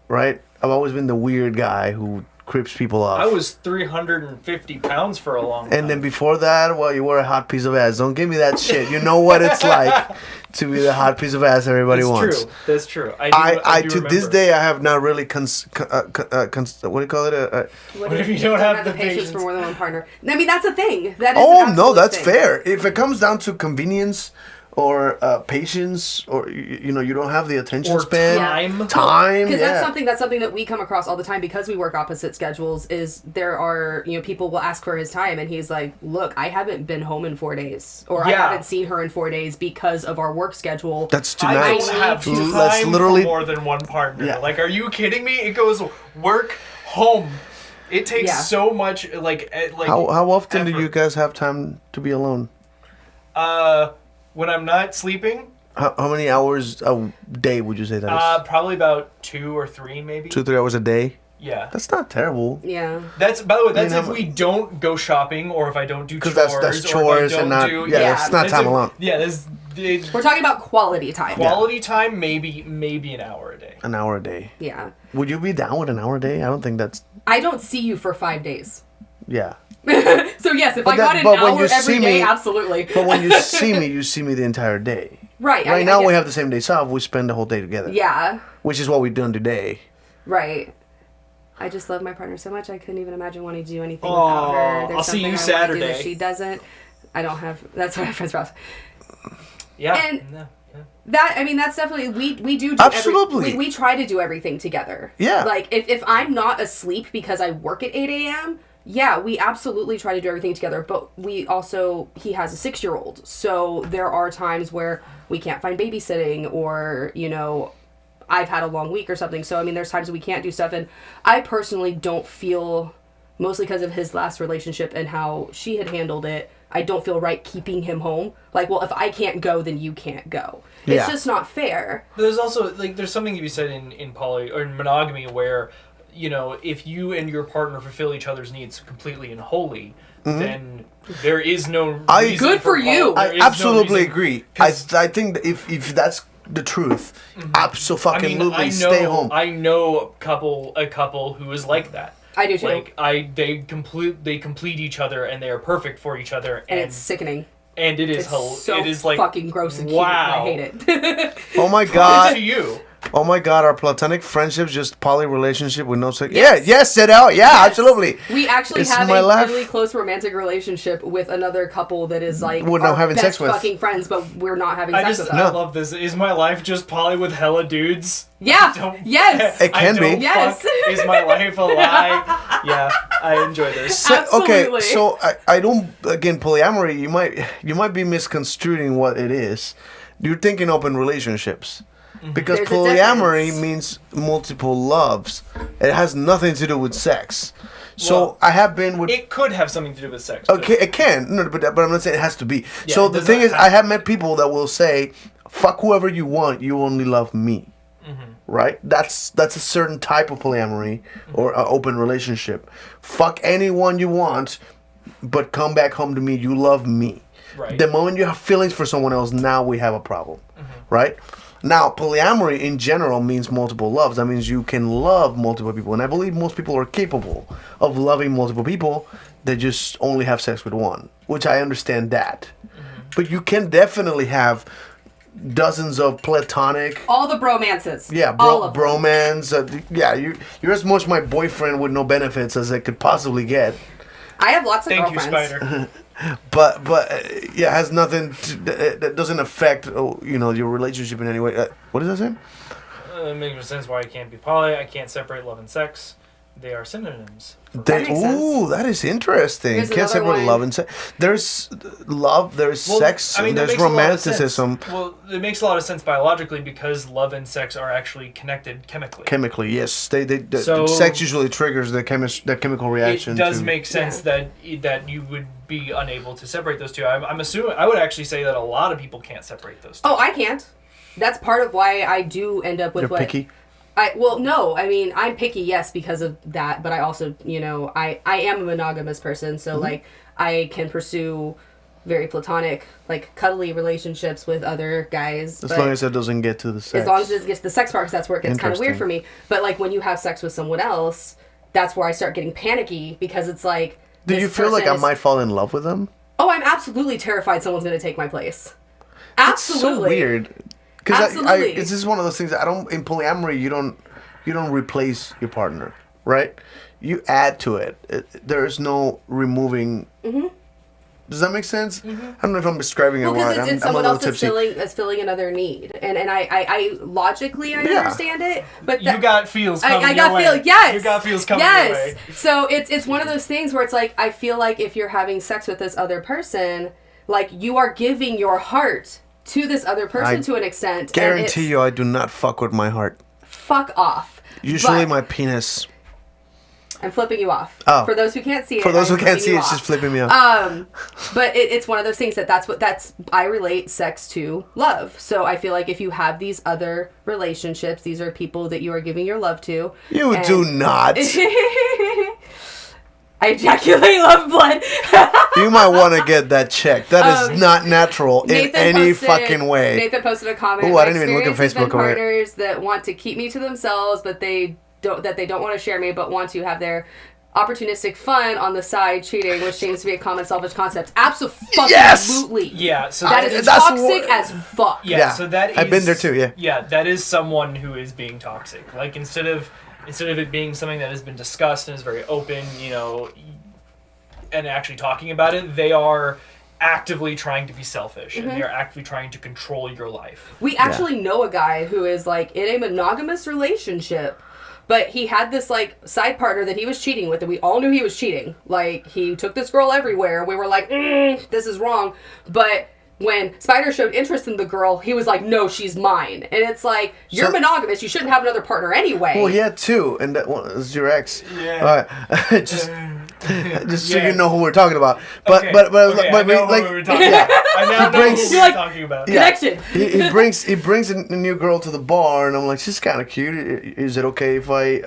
right? I've always been the weird guy who creeps people off. I was 350 pounds for a long time. And then before that, well, you were a hot piece of ass. Don't give me that shit. You know what it's like to be the hot piece of ass everybody wants. True. That's true. I do to this remember. day, I have not really what do you call it? What if you don't have the patience patience? for more than one partner? I mean, that's a thing. That is Oh an no, absolute that's thing. fair. If it comes down to convenience or patience, or you know, you don't have the attention Or span, time. Because yeah. that's something that we come across all the time because we work opposite schedules. Is there are people will ask for his time and he's like, look, I haven't been home in 4 days, or I Yeah. haven't seen her in 4 days because of our work schedule. That's too I nice. don't have Let's time literally for more than one partner. Yeah. Like, are you kidding me? It goes work, home. It takes Yeah. so much. Like How often do effort. you guys have time to be alone? When I'm not sleeping, How many hours a day would you say that is? probably about 2 or 3, maybe. 2-3 hours a day. Yeah. That's not terrible. Yeah. That's, by the way, that's mean, if I'm- we don't go shopping or if I don't do chores. Because that's or chores if I and don't not do, that's not that's time if- alone. Yeah, We're talking about quality time. quality time, maybe an hour a day. An hour a day. Yeah. Would you be down with an hour a day? I don't think that's I don't see you for 5 days. yeah. So yes, if But I got an but when hour you every see day, me- absolutely. But when you see me the entire day. Right. Right now we have the same days off. We spend the whole day together. Yeah. Which is what we've done today. Right. I just love my partner so much. I couldn't even imagine wanting to do anything Aw, without her. There's I'll see something you I wanna do Saturday. that she doesn't. I don't have. That's what my friend's house. Yeah. And- yeah. That's definitely we do Absolutely. we try to do everything together. Yeah. Like if I'm not asleep because I work at 8 a.m. Yeah, we absolutely try to do everything together. But he has a 6-year-old, so there are times where we can't find babysitting, or I've had a long week or something. So I mean, there's times we can't do stuff, and I personally don't feel, mostly because of his last relationship and how she had handled it, I don't feel right keeping him home. Like, well, if I can't go, then you can't go. It's Yeah. just not fair. There's also there's something to be said in poly or in monogamy where if you and your partner fulfill each other's needs completely and wholly, then there is no reason Good for you. there I is no absolutely reason- agree. 'cause- I think that if that's the truth, absolutely stay home. I know a couple who is like that. I do too. Like they complete each other and they are perfect for each other, And it's sickening. and it is It's so it is like fucking gross and cute. wow. I hate it. Oh my It's god. to you. Oh my god, our platonic friendships just poly relationship with no sex. Yes. Yes, sit out. Yeah, Yes. absolutely. We actually It's have my a life. really close romantic relationship with another couple that is like We're not our having best sex with. fucking friends, but we're not having I sex just with I them. love this. Is my life just poly with hella dudes? Yeah. Don't- Yes. It can I don't be. Yes. fuck. Is my life a lie? Yeah, I enjoy this. Okay, Absolutely. so I don't, again, polyamory, you might be misconstruing what it is. You're thinking open relationships. Because There's a polyamory difference. means multiple loves. It has nothing to do with sex. So Well, I have been with It could have something to do with sex. but- okay, it can. No, but I'm not saying it has to be. Yeah, so it the does thing not is, have I to have met people that will say, "Fuck whoever you want. You only love me." Right? That's a certain type of polyamory or open relationship. Fuck anyone you want, but come back home to me. You love me. Right. The moment you have feelings for someone else, now we have a problem. Right? Now, polyamory in general means multiple loves. That means you can love multiple people. And I believe most people are capable of loving multiple people. They just only have sex with one, which I understand that. But you can definitely have dozens of platonic, All the bromances. yeah, All of them. bromance. Yeah, you're as much my boyfriend with no benefits as I could possibly get. I have lots of Thank you, girlfriends. Spider. But yeah, it has nothing to, that doesn't affect your relationship in any way. What does that say? It makes no sense why I can't be poly. I can't separate love and sex. They are synonyms. makes sense. Ooh, that is interesting. Here's Can't another separate one. love and sex. There's love, there's sex, that there's makes a lot of romanticism. sense. Well, it makes a lot of sense biologically because love and sex are actually connected chemically. Chemically, yes. So- Sex usually triggers the chemical reaction. It does to, make sense that you would be unable to separate those two. I'm assuming I would actually say that a lot of people can't separate those two. Oh, I can't. That's part of why I do end up with You're what picky? no, I mean, I'm picky, yes, because of that, but I also, I am a monogamous person, so, like, I can pursue very platonic, like, cuddly relationships with other guys. As long as it doesn't get to the sex. As long as it gets to the sex part, because that's where it gets kind of weird Interesting. for me. But, like, when you have sex with someone else, that's where I start getting panicky because it's like. Do you feel like I might fall in love with them? Oh, I'm absolutely terrified someone's going to take my place. Absolutely. It's so weird. Because Absolutely. it's just one of those things that in polyamory, you don't replace your partner, right? You add to it. There is no removing. Mm-hmm. Does that make sense? Mm-hmm. I don't know if I'm describing it right. Because it's someone else tipsy. that's filling another need, and I logically understand it, but you got feels coming I got your way. yes, You got feels coming your way. So it's one of those things where it's like I feel like if you're having sex with this other person, like you are giving your heart to this other person to an extent. Guarantee you, I do not fuck with my heart. Fuck off. Usually, my penis. I'm flipping you off. Oh. For those who can't see it. For those who can't see it, it's off. just flipping me off. But it's one of those things I relate sex to love. So I feel like if you have these other relationships, these are people that you are giving your love to. You do not. I ejaculate love blood. You might want to get that checked. That is not natural in any fucking way. Nathan posted a comment. Oh, I didn't even look at Facebook. Partners that want to keep me to themselves, but they don't want to share me, but want to have their opportunistic fun on the side, cheating, which seems to be a common selfish concept. Absolutely. Yeah. So that is toxic as fuck. Yeah. So that is. I've been there too. Yeah. Yeah, that is someone who is being toxic. Like instead of it being something that has been discussed and is very open, and actually talking about it, they are actively trying to be selfish and they're actively trying to control your life. We actually know a guy who is like in a monogamous relationship, but he had this like side partner that he was cheating with, and we all knew he was cheating. Like he took this girl everywhere. We were like, this is wrong. But when Spider showed interest in the girl, he was like, no, she's mine. And it's like, you're monogamous. You shouldn't have another partner anyway. Well, he had two, and that one was your ex. Yeah. Just so you know who we're talking about. But I but know like who we're talking about. I now know who we're talking about. Connection. He brings a new girl to the bar, and I'm like, she's kind of cute. Is it okay if I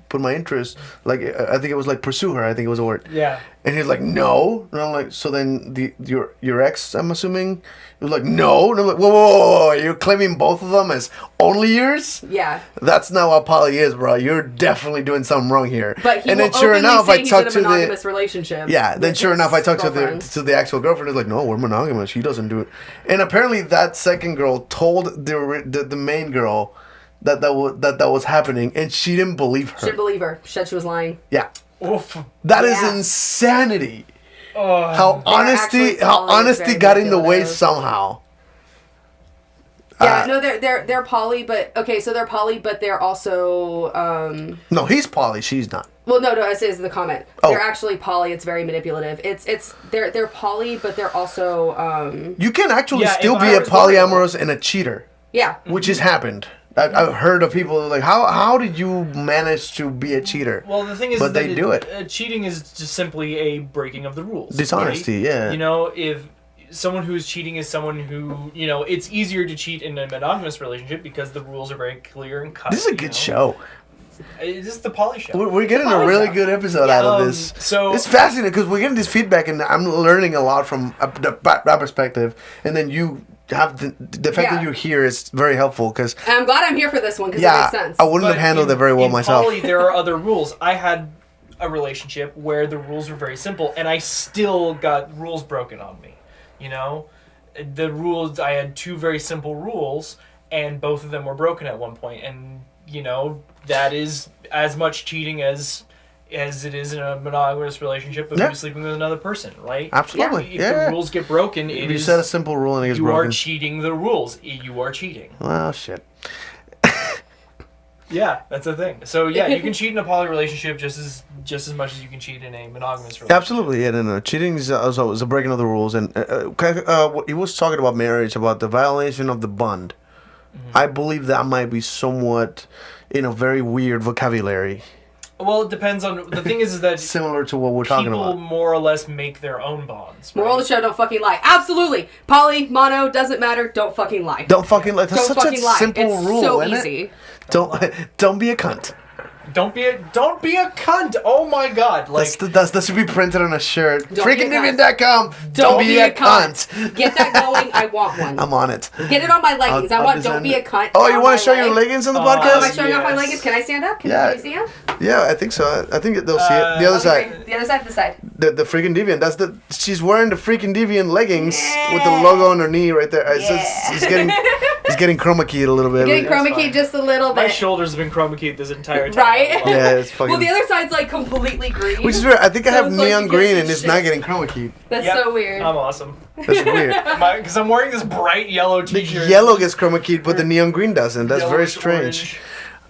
put my interest, like I think it was like pursue her, I think it was a word. Yeah. And he's like, no. And I'm like, so then your ex, I'm assuming, he was like, no. And I'm like, whoa, you're claiming both of them as only yours? Yeah. That's not what poly is, bro. You're definitely doing something wrong here. But he and will then sure openly enough, say I he's talked in to a monogamous relationship. Yeah. Then sure enough, I talked to the actual girlfriend. Who's like, no, we're monogamous. She doesn't do it. And apparently, that second girl told the main girl that was happening, and she didn't believe her. She didn't believe her. She said she was lying. Yeah. Oof. That is insanity. Oh. How honesty got in the way somehow. Yeah, no, they're poly, but okay, so they're poly, but they're also No, he's poly, she's not. Well, no, it says the comment. Oh. They're actually poly. It's very manipulative. They're poly, but they're also You can actually still be a polyamorous and a cheater. Yeah. Which has happened. I've heard of people like, how did you manage to be a cheater? Well, the thing is, but they do it. Cheating is just simply a breaking of the rules. Dishonesty, right? yeah. If someone who's cheating is someone who, it's easier to cheat in a monogamous relationship because the rules are very clear and cut. This is a good show. This is the Poly Show. We're getting a really good episode out of this. So it's fascinating because we're getting this feedback, and I'm learning a lot from that perspective. And then you have the fact that you're here is very helpful because I'm glad I'm here for this one because it makes sense. I wouldn't have handled it very well myself. Poly, there are other rules. I had a relationship where the rules were very simple, and I still got rules broken on me. The rules, I had two very simple rules, and both of them were broken at one point, and that is as much cheating as it is in a monogamous relationship of you sleeping with another person, right? Absolutely. If the rules get broken, if you set a simple rule and it gets broken, you are cheating the rules. You are cheating. Well, shit. Yeah, that's the thing. So yeah, you can cheat in a poly relationship just as much as you can cheat in a monogamous relationship. Absolutely, yeah, no. Cheating is a breaking of the rules, and he was talking about marriage, about the violation of the bond. Mm-hmm. I believe that might be somewhat, very weird vocabulary. Well, it depends on the thing is that similar to what we're talking about. People more or less make their own bonds. Right? Moral of the show: don't fucking lie. Absolutely, poly, mono doesn't matter. Don't fucking lie. Don't fucking lie. That's such a simple rule, so isn't easy. It? Don't be a cunt. Don't be a cunt. Oh my god. Like that should be printed on a shirt. Don't be a cunt. Freakingdeviant.com. Don't be a cunt. Get that going. I want one. I'm on it. Get it on my leggings. I want don't be a cunt. Oh, you want to show leg. your leggings on the Am I podcast? showing off my leggings? Can I stand up? Can you see them? Yeah, I think so. I think they'll see it. The other side. The other side. This side. The freaking Deviant. She's wearing the freaking Deviant leggings with the logo on her knee right there. It's getting chroma keyed a little bit. Getting chroma keyed just a little bit. my shoulders have been chroma keyed this entire time. Right? Yeah, it's fucking. Well, the other side's like completely green. Which is weird. I think I have it's like neon you can't green see and it's shit. not getting chroma keyed. That's Yep. so weird. I'm awesome. That's weird. Because I'm wearing this bright yellow The t-shirt. yellow gets chroma keyed, but the neon green doesn't. That's very Yellowish strange.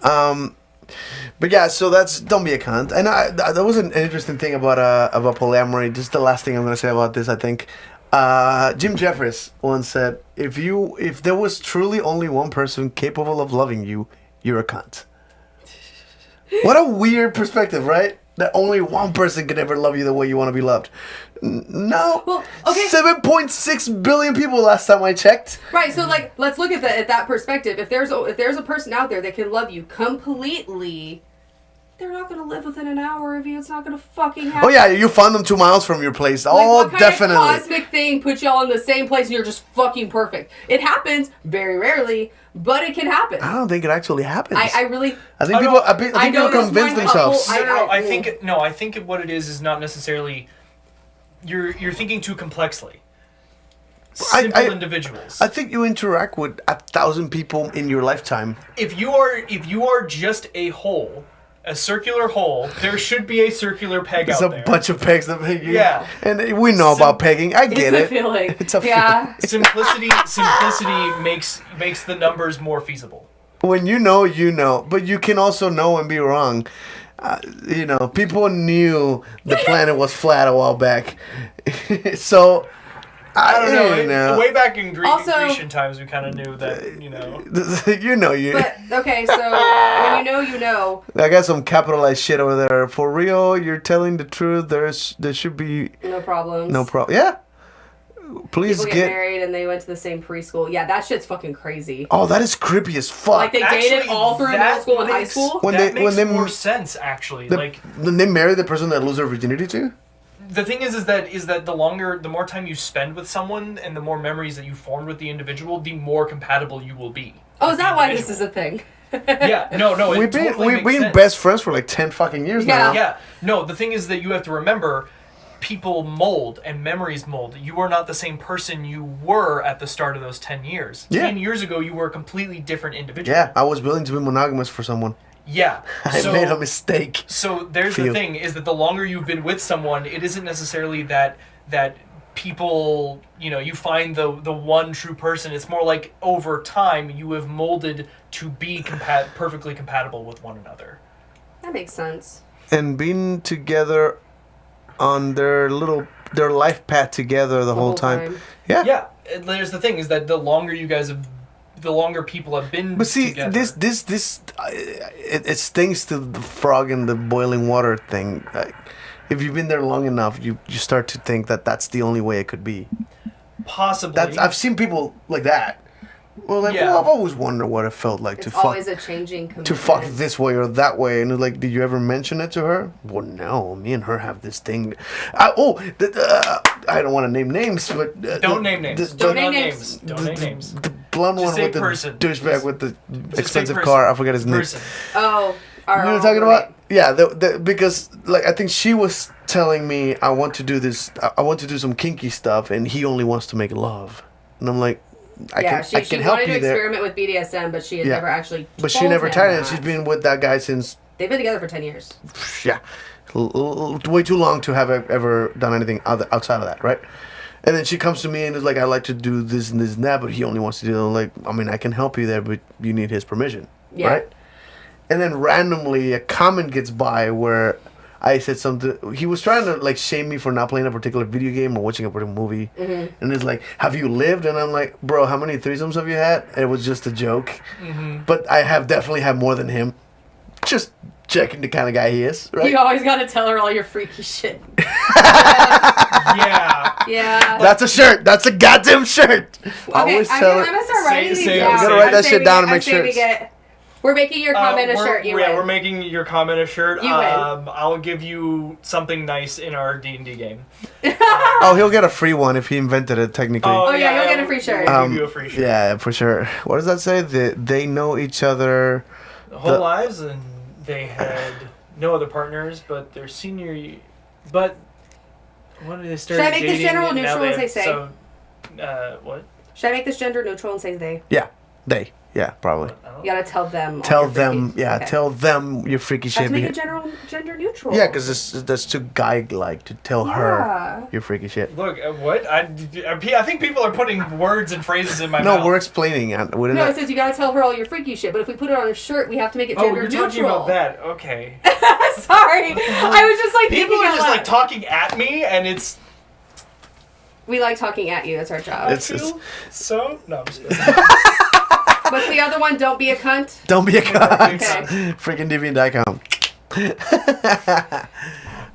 orange. But yeah, so that's don't be a cunt. And that was an interesting thing about polyamory. Just the last thing I'm gonna say about this, I think. Jim Jeffries once said, "If there was truly only one person capable of loving you, you're a cunt." What a weird perspective, right? That only one person can ever love you the way you want to be loved. No. Well, okay. 7.6 billion people last time I checked. Right, so like let's look at that perspective. If there's a person out there that can love you completely, they're not gonna live within an hour of you. It's not gonna fucking happen. Oh yeah, you found them 2 miles from your place. Like, Oh, what kind definitely. of cosmic thing puts y'all in the same place and you're just fucking perfect? It happens very rarely, but it can happen. I don't think it actually happens. I really. I think people. I think know people this convince one themselves. couple- I think what it is not necessarily you're thinking too complexly. Simple individuals. I think you interact with 1,000 people in your lifetime. If you are just a hole, a circular hole, there should be a circular peg There's out a there. bunch of pegs that peg you. Yeah. And we know about pegging. I get It's it. a feeling. It's a yeah. Simplicity makes the numbers more feasible. When you know, but you can also know and be wrong. People knew the planet was flat a while back, so I don't know. Way back in Also- Grecian times, we kind of knew that. you. But okay, so when you know. I got some capitalized shit over there. For real, you're telling the truth. There should be No problems. no problem. Yeah. Please People get married and they went to the same preschool. Yeah, that shit's fucking crazy. Oh, that is creepy as fuck. Like they dated all through middle school and high school. That makes more sense, actually. When they marry the person that lose their virginity to? The thing is that the more time you spend with someone and the more memories that you formed with the individual, the more compatible you will be. Oh, is that why this is a thing? Yeah, no. We've been best friends for like 10 fucking years now. Yeah, no. The thing is that you have to remember, people mold and memories mold. You are not the same person you were at the start of those 10 years. Yeah. 10 years ago, you were a completely different individual. Yeah, I was willing to be monogamous for someone. Yeah. I made a mistake. So there's the thing, is that the longer you've been with someone, it isn't necessarily that people, you find the one true person. It's more like over time you have molded to be perfectly compatible with one another. That makes sense. And being together on their life path together the whole time. Yeah. Yeah. And there's the thing, is that the longer people have been But see, together. this it stings to the frog in the boiling water thing. If you've been there long enough, you start to think that that's the only way it could be. Possibly. I've seen people like that. Well, I've always wondered what it felt like It's to fuck. always a changing commitment. To fuck this way or that way, and like, did you ever mention it to her? Well, no. Me and her have this thing. I don't want to name names, but Don't name names. Don't name names. Don't name names. The blonde Just one say with the person. douchebag with the say expensive person. car. I forget his name. Person. Oh, You know what I'm talking about? Yeah, because like I think she was telling me I want to do this. I want to do some kinky stuff, and he only wants to make love. And I'm like, I can she help wanted you to there. experiment with BDSM, but she had never actually. But she told never him tried it. that. She's been with that guy since. They've been together for 10 years. Yeah, way too long to have ever done anything outside of that, right? And then she comes to me and is like, "I like to do this and this and that, but he only wants to do." Like, I mean, I can help you there, but you need his permission, right? And then randomly a comment gets by where I said something. He was trying to like shame me for not playing a particular video game or watching a particular movie. Mm-hmm. And it's like, "Have you lived?" And I'm like, "Bro, how many threesomes have you had?" And it was just a joke. Mm-hmm. But I have definitely had more than him. Just checking the kind of guy he is, right? You always gotta tell her all your freaky shit. Yeah. Yeah. That's a shirt. That's a goddamn shirt. Okay, I'm gonna start writing these down. I'm gonna write that shit down and I make say sure we it's... get We're making your comment a shirt. You yeah, win. we're making your comment a shirt. You win. I'll give you something nice in our D&D game. Oh, he'll get a free one if he invented it, technically. Oh, yeah, you'll get a free shirt. We'll give you a free shirt. Yeah, for sure. What does that say? They know each other. Whole lives, and they had no other partners, but their senior. But when did they start? Should I make this dating, general and now neutral and they say have- So, what? Should I make this gender neutral and say they? Yeah, they. Yeah, probably. You gotta tell them. all Tell your them. freaky- Yeah, okay. tell them your freaky Let's shit. make it gender neutral. Yeah, because that's too guy-like to tell Yeah. her your freaky shit. Look, what? I think people are putting words and phrases in my mouth. No, we're explaining it. We No, it says you gotta tell her all your freaky shit, but if we put it on a shirt, we have to make it Oh, gender you're neutral. talking about that. Okay. Sorry, I was just like People thinking are out just loud. like talking at me, and it's. We like talking at you. That's our job. So no, I'm just kidding. What's the other one? Don't be a cunt. Don't be a cunt. Okay. Freaking Deviant.com.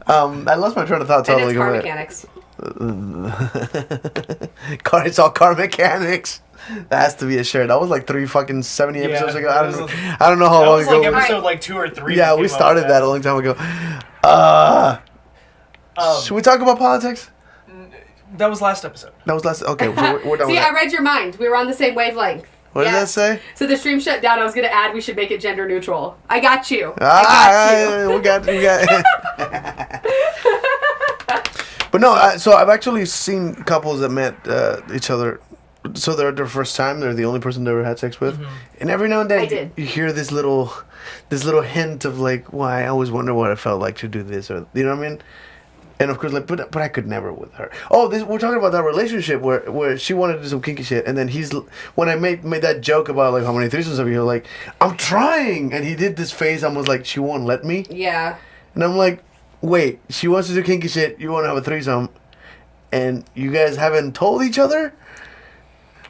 I lost my train of thought And totally. it's car Go ahead. mechanics. It's all car mechanics. That has to be a shirt. That was like 70 episodes ago. I don't know how That long was ago. like episode like 2 or 3. Yeah, we we came up started with that a long time ago. Should we talk about politics? That was last episode. That was last. Okay, so we're done See, with I that. read your mind. We were on the same wavelength. What did that say? So the stream shut down. I was gonna add we should make it gender neutral. I got you. I got you. We got. But no, so I've actually seen couples that met each other. So they're their first time. They're the only person they ever had sex with, and every now and I then did. you hear this little hint of like, "Why I always wonder what it felt like to do this," or you know what I mean. And of course, like, but I could never with her. Oh, we're talking about that relationship where she wanted to do some kinky shit, and then when I made that joke about like how many threesomes have you, like, I'm trying, and he did this face, almost like she won't let me, Yeah. and I'm like, wait, she wants to do kinky shit, you want to have a threesome, and you guys haven't told each other,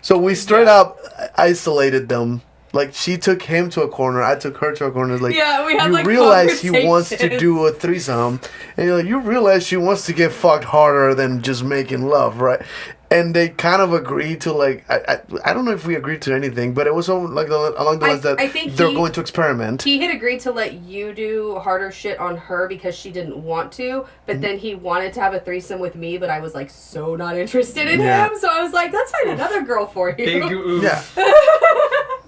so we straight up isolated them. Like, she took him to a corner, I took her to a corner. Like, Yeah, we had, you like, realize he wants to conversations. do a threesome, and you're like, you realize she wants to get fucked harder than just making love, right? And they kind of agreed to, like, I don't know if we agreed to anything, but it was along the lines that I think they're going to experiment. He had agreed to let you do harder shit on her because she didn't want to, but then he wanted to have a threesome with me, but I was like so not interested in Yeah. him, so I was like, let's find another girl for you. Big oof. Yeah.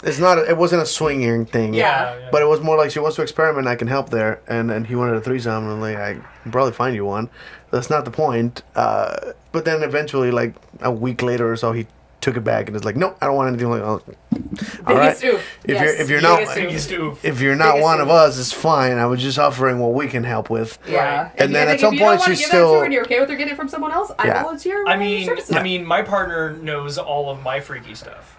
It wasn't a swinging thing. Yeah. But it was more like she wants to experiment, I can help there. And he wanted a threesome, and I'm like, I can probably find you one. That's not the point. But then eventually, like a week later or so, he took it back and is like, no, I don't want anything like that. All right. Biggest oof. If you're not Biggest oof. if you're not Biggest one of oof. us, it's fine. I was just offering what we can help with. Yeah. Right. And then at if some you don't point wanna she's give that to her still. and you're okay with her getting it from someone else, I Yeah. volunteer. I my mean, services. my partner knows all of my freaky stuff.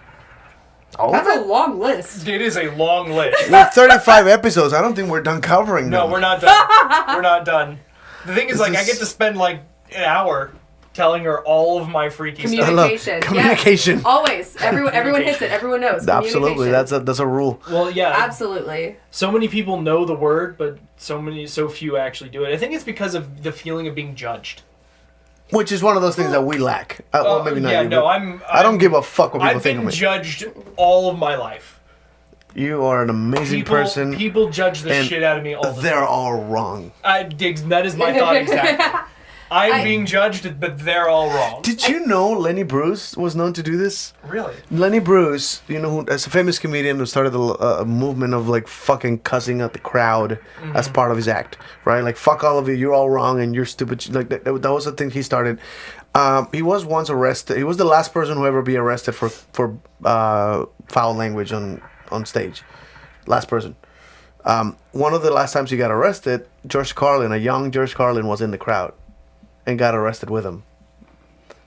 That's a long list. It is a long list. With 35 episodes, I don't think we're done covering them. No, we're not done. We're not done. The thing is, like, I get to spend like an hour telling her all of my freaky stuff. Communication. Yes. Communication. Always. Everyone hits it. Everyone knows. Absolutely, Communication. that's a rule. Well, yeah. Absolutely. So many people know the word, but so few actually do it. I think it's because of the feeling of being judged. Which is one of those things that we lack. Well, maybe not. Yeah, you, no, but I don't give a fuck what people I've think been of me. judged all of my life. You are an amazing person. People judge the and shit out of me all the time. They're all wrong. That is my thought exactly. I'm being judged, but they're all wrong. Did you know Lenny Bruce was known to do this? Really? Lenny Bruce, who, as a famous comedian who started a movement of like fucking cussing at the crowd as part of his act, right? Like, fuck all of you, you're all wrong and you're stupid. Like that was the thing he started. He was once arrested. He was the last person who ever be arrested for foul language on stage. Last person. One of the last times he got arrested, George Carlin, a young George Carlin, was in the crowd and got arrested with him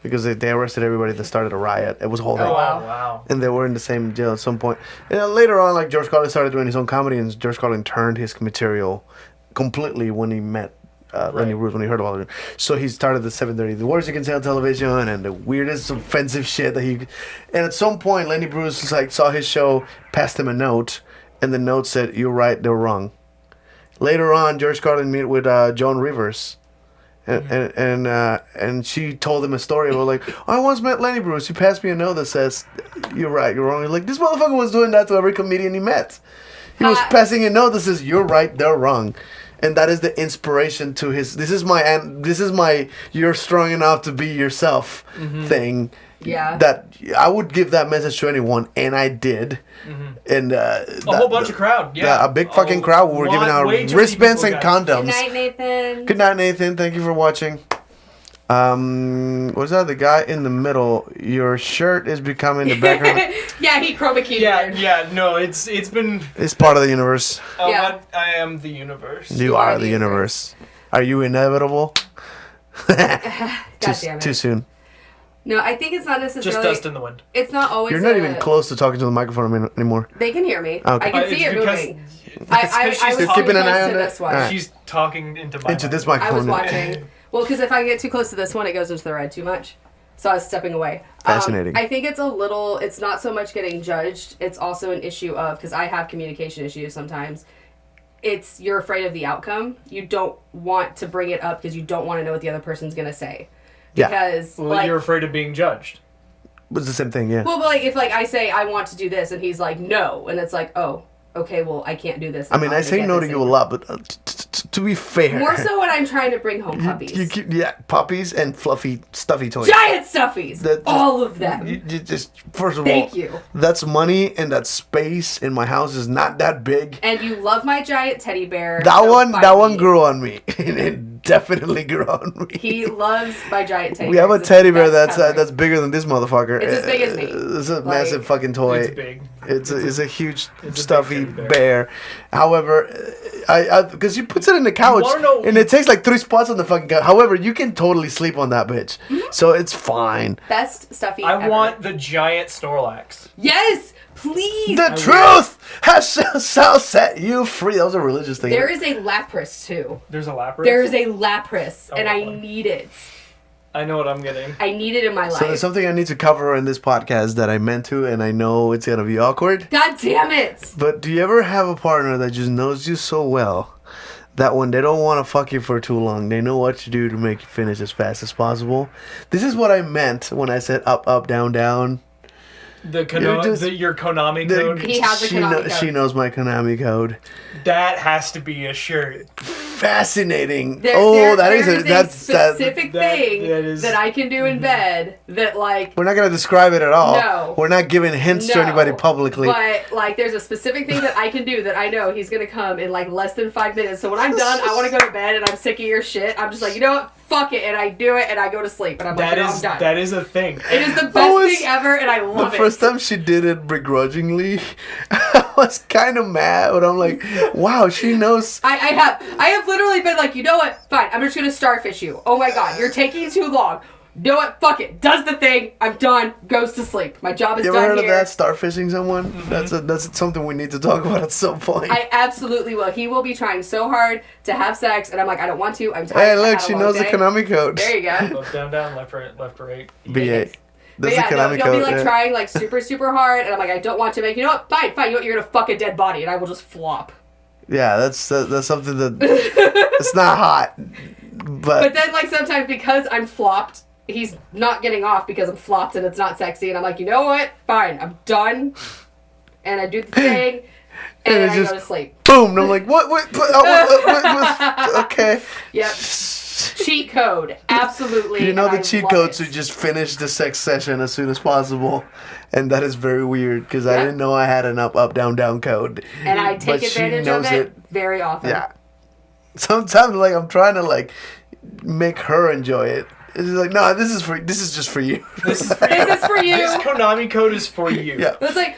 because they arrested everybody that started a riot. It was a whole thing. Oh, wow. And they were in the same jail at some point. And then later on, like, George Carlin started doing his own comedy, and George Carlin turned his material completely when he met Lenny Bruce, when he heard about it. So he started the 7:30, the worst you can say on television, and the weirdest offensive shit that he. And at some point, Lenny Bruce saw his show, passed him a note, and the note said, "You're right, they're wrong." Later on, George Carlin met with Joan Rivers. And she told him a story about, like, I once met Lenny Bruce. He passed me a note that says, "You're right, you're wrong." He's like, this motherfucker was doing that to every comedian he met. He was passing in notices. You're right. They're wrong. And that is the inspiration to his. This is my. You're strong enough to be yourself thing. Yeah. That I would give that message to anyone, and I did. And a whole bunch of crowd. Yeah. A big fucking crowd. We were giving out way too many wristbands people and got- condoms. Good night, Nathan. Good night, Nathan. Thank you for watching. What's that? The guy in the middle. Your shirt is becoming the background. Yeah, he chroma keyed. Yeah. No, it's been. It's part of the universe. Yeah. I am the universe. You are the universe. Are you inevitable? God damn it. Too soon. No, I think it's not necessarily. Just dust in the wind. It's not always. You're not even close to talking to the microphone anymore. They can hear me. Okay. I can see It's it because- moving. I was she's too keeping an close eye on to it? this one. Alright. She's talking into my Into this I microphone. was watching. Well, because if I get too close to this one, it goes into the red too much. So I was stepping away. Fascinating. I think it's a little. It's not so much getting judged. It's also an issue of because I have communication issues sometimes. It's you're afraid of the outcome. You don't want to bring it up because you don't want to know what the other person's gonna say. Yeah. Because Well, like, you're afraid of being judged. It's the same thing, yeah. well, but like if like I say I want to do this and he's like no, and it's like oh okay, well I can't do this. I mean, I say no to you a lot, but to be fair. More so when I'm trying to bring home puppies. You keep, yeah, puppies and fluffy, stuffy toys. Giant stuffies! That just- all of them. You just first of Thank all, you. that's money, and that space in my house is not that big. And you love my giant teddy bear. That so one find me. grew on me. It definitely grew on me. He loves my giant teddy We bear. have a It's the teddy bear best that's covering. bigger than this motherfucker. It's as big as me. It's a Like, massive fucking toy. It's big. It's a huge it's a stuffy big teddy bear. However, I because he puts it in the couch wanna know- and it takes like 3 spots on the fucking couch. However, you can totally sleep on that bitch, so it's fine. Best stuffy I ever. want the giant Snorlax. Yes! Please! The truth shall set you free. That was a religious thing. There is a Lapras too. There's a Lapras. There is a Lapras, and I one. need it. I know what I'm getting. I need it in my So life. there's something I need to cover in this podcast that I meant to, and I know it's gonna be awkward. God damn it! But do you ever have a partner that just knows you so well that when they don't want to fuck you for too long, they know what to do to make you finish as fast as possible? This is what I meant when I said up, up, down, down. Your Konami The- code. He has the Konami code. She knows my Konami code. That has to be a shirt. Fascinating. There that is is that's specific that thing is- that I can do in bed that like we're not gonna describe it at all. No. We're not giving hints to No, anybody publicly. But like, there's a specific thing that I can do that I know he's gonna come in like less than 5 minutes. So when I'm done, I want to go to bed and I'm sick of your shit. I'm just like, you know what? Fuck it, and I do it, and I go to sleep, and I'm like, I'm done. That is a thing. It is the I best was- thing ever, and I love The it. first time she did it begrudgingly, I was kind of mad, but I'm like, wow, she knows. I have literally been like, you know what? Fine, I'm just gonna starfish you. Oh my god, you're taking too long. You know what? Fuck it. Does the thing. I'm done. Goes to sleep. My job is You ever done heard here. of that? Starfishing someone? That's something we need to talk about at some point. I absolutely will. He will be trying so hard to have sex, and I'm like, I don't want to. I'm tired. Hey, I look, had a she long knows the day. Konami code. There you go. Up, down, down, left, right, BA. But That's yeah, the no, Konami he'll code. be like yeah. trying like super hard, and I'm like, I don't want to make. You know what? Fine. You know what? You're gonna fuck a dead body, and I will just flop. Yeah, that's something that it's not hot, But then like sometimes because I'm flopped, he's not getting off because I'm flopped and it's not sexy, and I'm like, you know what? Fine. I'm done, and I do the thing, and it's I just- go to sleep. boom. And I'm like, what? Okay. Yep. Cheat code. Absolutely. You know and the I cheat love code it. to just finish the sex session as soon as possible, and that is very weird because I Yeah. didn't know I had an up, down, down code. And I take But she advantage knows of it very often. Yeah. Sometimes like I'm trying to like make her enjoy it. It's like, no, this is just for you. This is for you. This is for you. This Konami code is for you. Yeah. It's like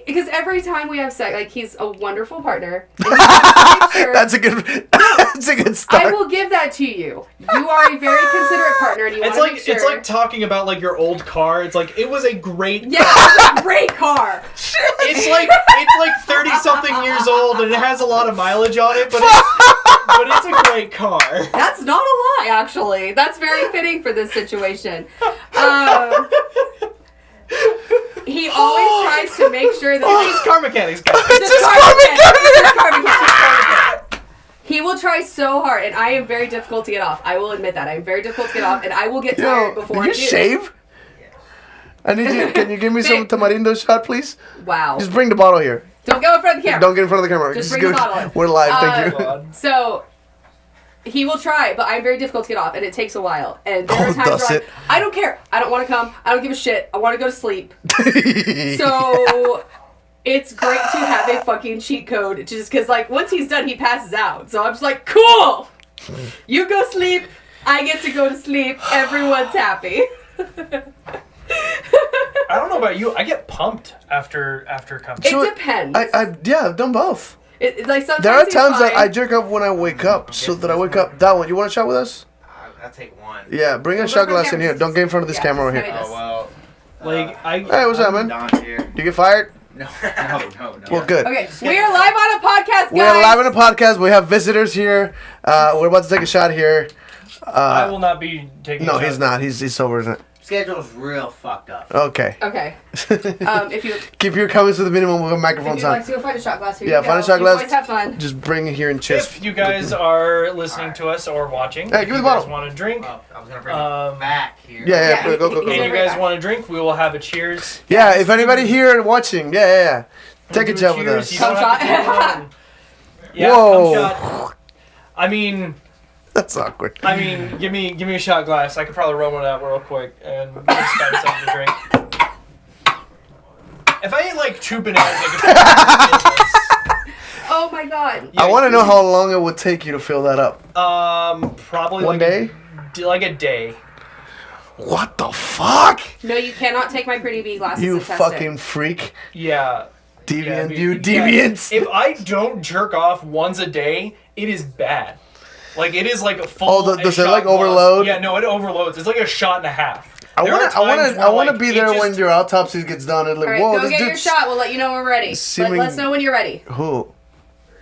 because every time we have sex, like he's a wonderful partner. And he has to make sure- That's a good start. I will give that to you. You are a very considerate partner, and you want It's to like make sure. it's like talking about like your old car. It's like it was a great. yeah, it's a great car. It's like 30 something years old and it has a lot of mileage on it, but it's a great car. That's not a lie, actually. That's very fitting for this situation. He always tries to make sure that It's car mechanics. Guys. It's just car mechanic. He will try so hard, and I am very difficult to get off. I will admit that. I am very difficult to get off, and I will get tired before I you do. shave? I need you. Can you give me some tamarindo shot, please? Wow. Just bring the bottle here. Don't go in front of the camera. Don't get in front of the camera. Just bring the bottle in. We're live. Thank you. So he will try, but I'm very difficult to get off, and it takes a while. And there are times where I'm like, I don't care. I don't want to come. I don't give a shit. I want to go to sleep. So it's great to have a fucking cheat code, just because, like, once he's done, he passes out. So I'm just like, cool. You go sleep. I get to go to sleep. Everyone's happy. I don't know about you. I get pumped after coming. It depends. Yeah, I've done both. It's like sometimes There are he's times that fine. I jerk off when I wake up, so that I wake up. That one, you want a shot with us? I'll take one. Yeah, bring a Well, shot bring glass in here. Don't get in front of this camera over here. Just Oh well. Like Hey, what's up, man? Don here. You get fired? No. Well, good. Okay, we are live on a podcast, guys. We're live on a podcast. We have visitors here. We're about to take a shot here. I will not be taking. No, a shot. he's not. He's sober, isn't it? Schedule's real fucked up. Okay. Okay. If you Keep your comments to the minimum with a if microphone you'd like on. to go find a shot glass, here Yeah, you find a go. shot You glass. boys have fun. Just bring it here and cheers. If you guys are listening to us or watching, Hey, if give me you the bottle. guys want to drink, Oh, I was gonna bring it back here. Yeah, Yeah, go. he's and you right guys back. want to drink, we will have a cheers. Yeah, if anybody here and watching, yeah. Take a Do shot with cheers. us. You don't have to do it alone. Yeah, Whoa. shot. I mean, That's awkward. give me a shot glass. I could probably roll one out real quick and just find something to drink. If I ate like 2 bananas, I could. Oh my god. I want to know how long it would take you to fill that up. Probably One like day? like a day. What the fuck? No, you cannot take my pretty bee glasses You and test fucking it. freak. Yeah. Deviant, Yeah, you yeah. deviants. If I don't jerk off once a day, it is bad. Like it is like a full. Oh, does it, shot like, glass. overload? Yeah, no, it overloads. It's like a shot and a half. I There are want times to where, like, be it there just- when your autopsy gets done and like, All right, whoa, go this get your dude's shot. We'll let you know when we're ready. seeming- Let us know when you're ready. Who?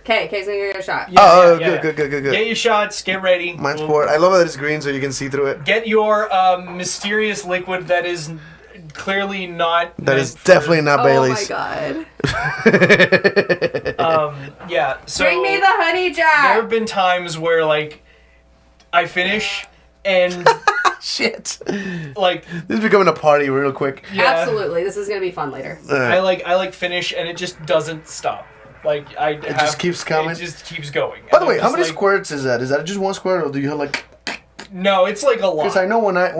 Okay, Kay's gonna get a shot. Yeah, Oh, yeah, yeah. good. Get your shots. Get ready. Mine's We'll- poured. I love that it's green so you can see through it. Get your mysterious liquid that is clearly not. That is meant for- definitely not Oh Bailey's. my god. Yeah. So Bring me the honey there jack. have been times where like I finish and Shit. like This is becoming a party real quick. yeah, Absolutely. This is gonna be fun later. I like finish and it just doesn't stop. Like it just keeps coming? It just keeps going. By the And way, I'm how just many like, squirts is that? Is that just one squirt, or do you have like? No, it's like a lot. Because I know when I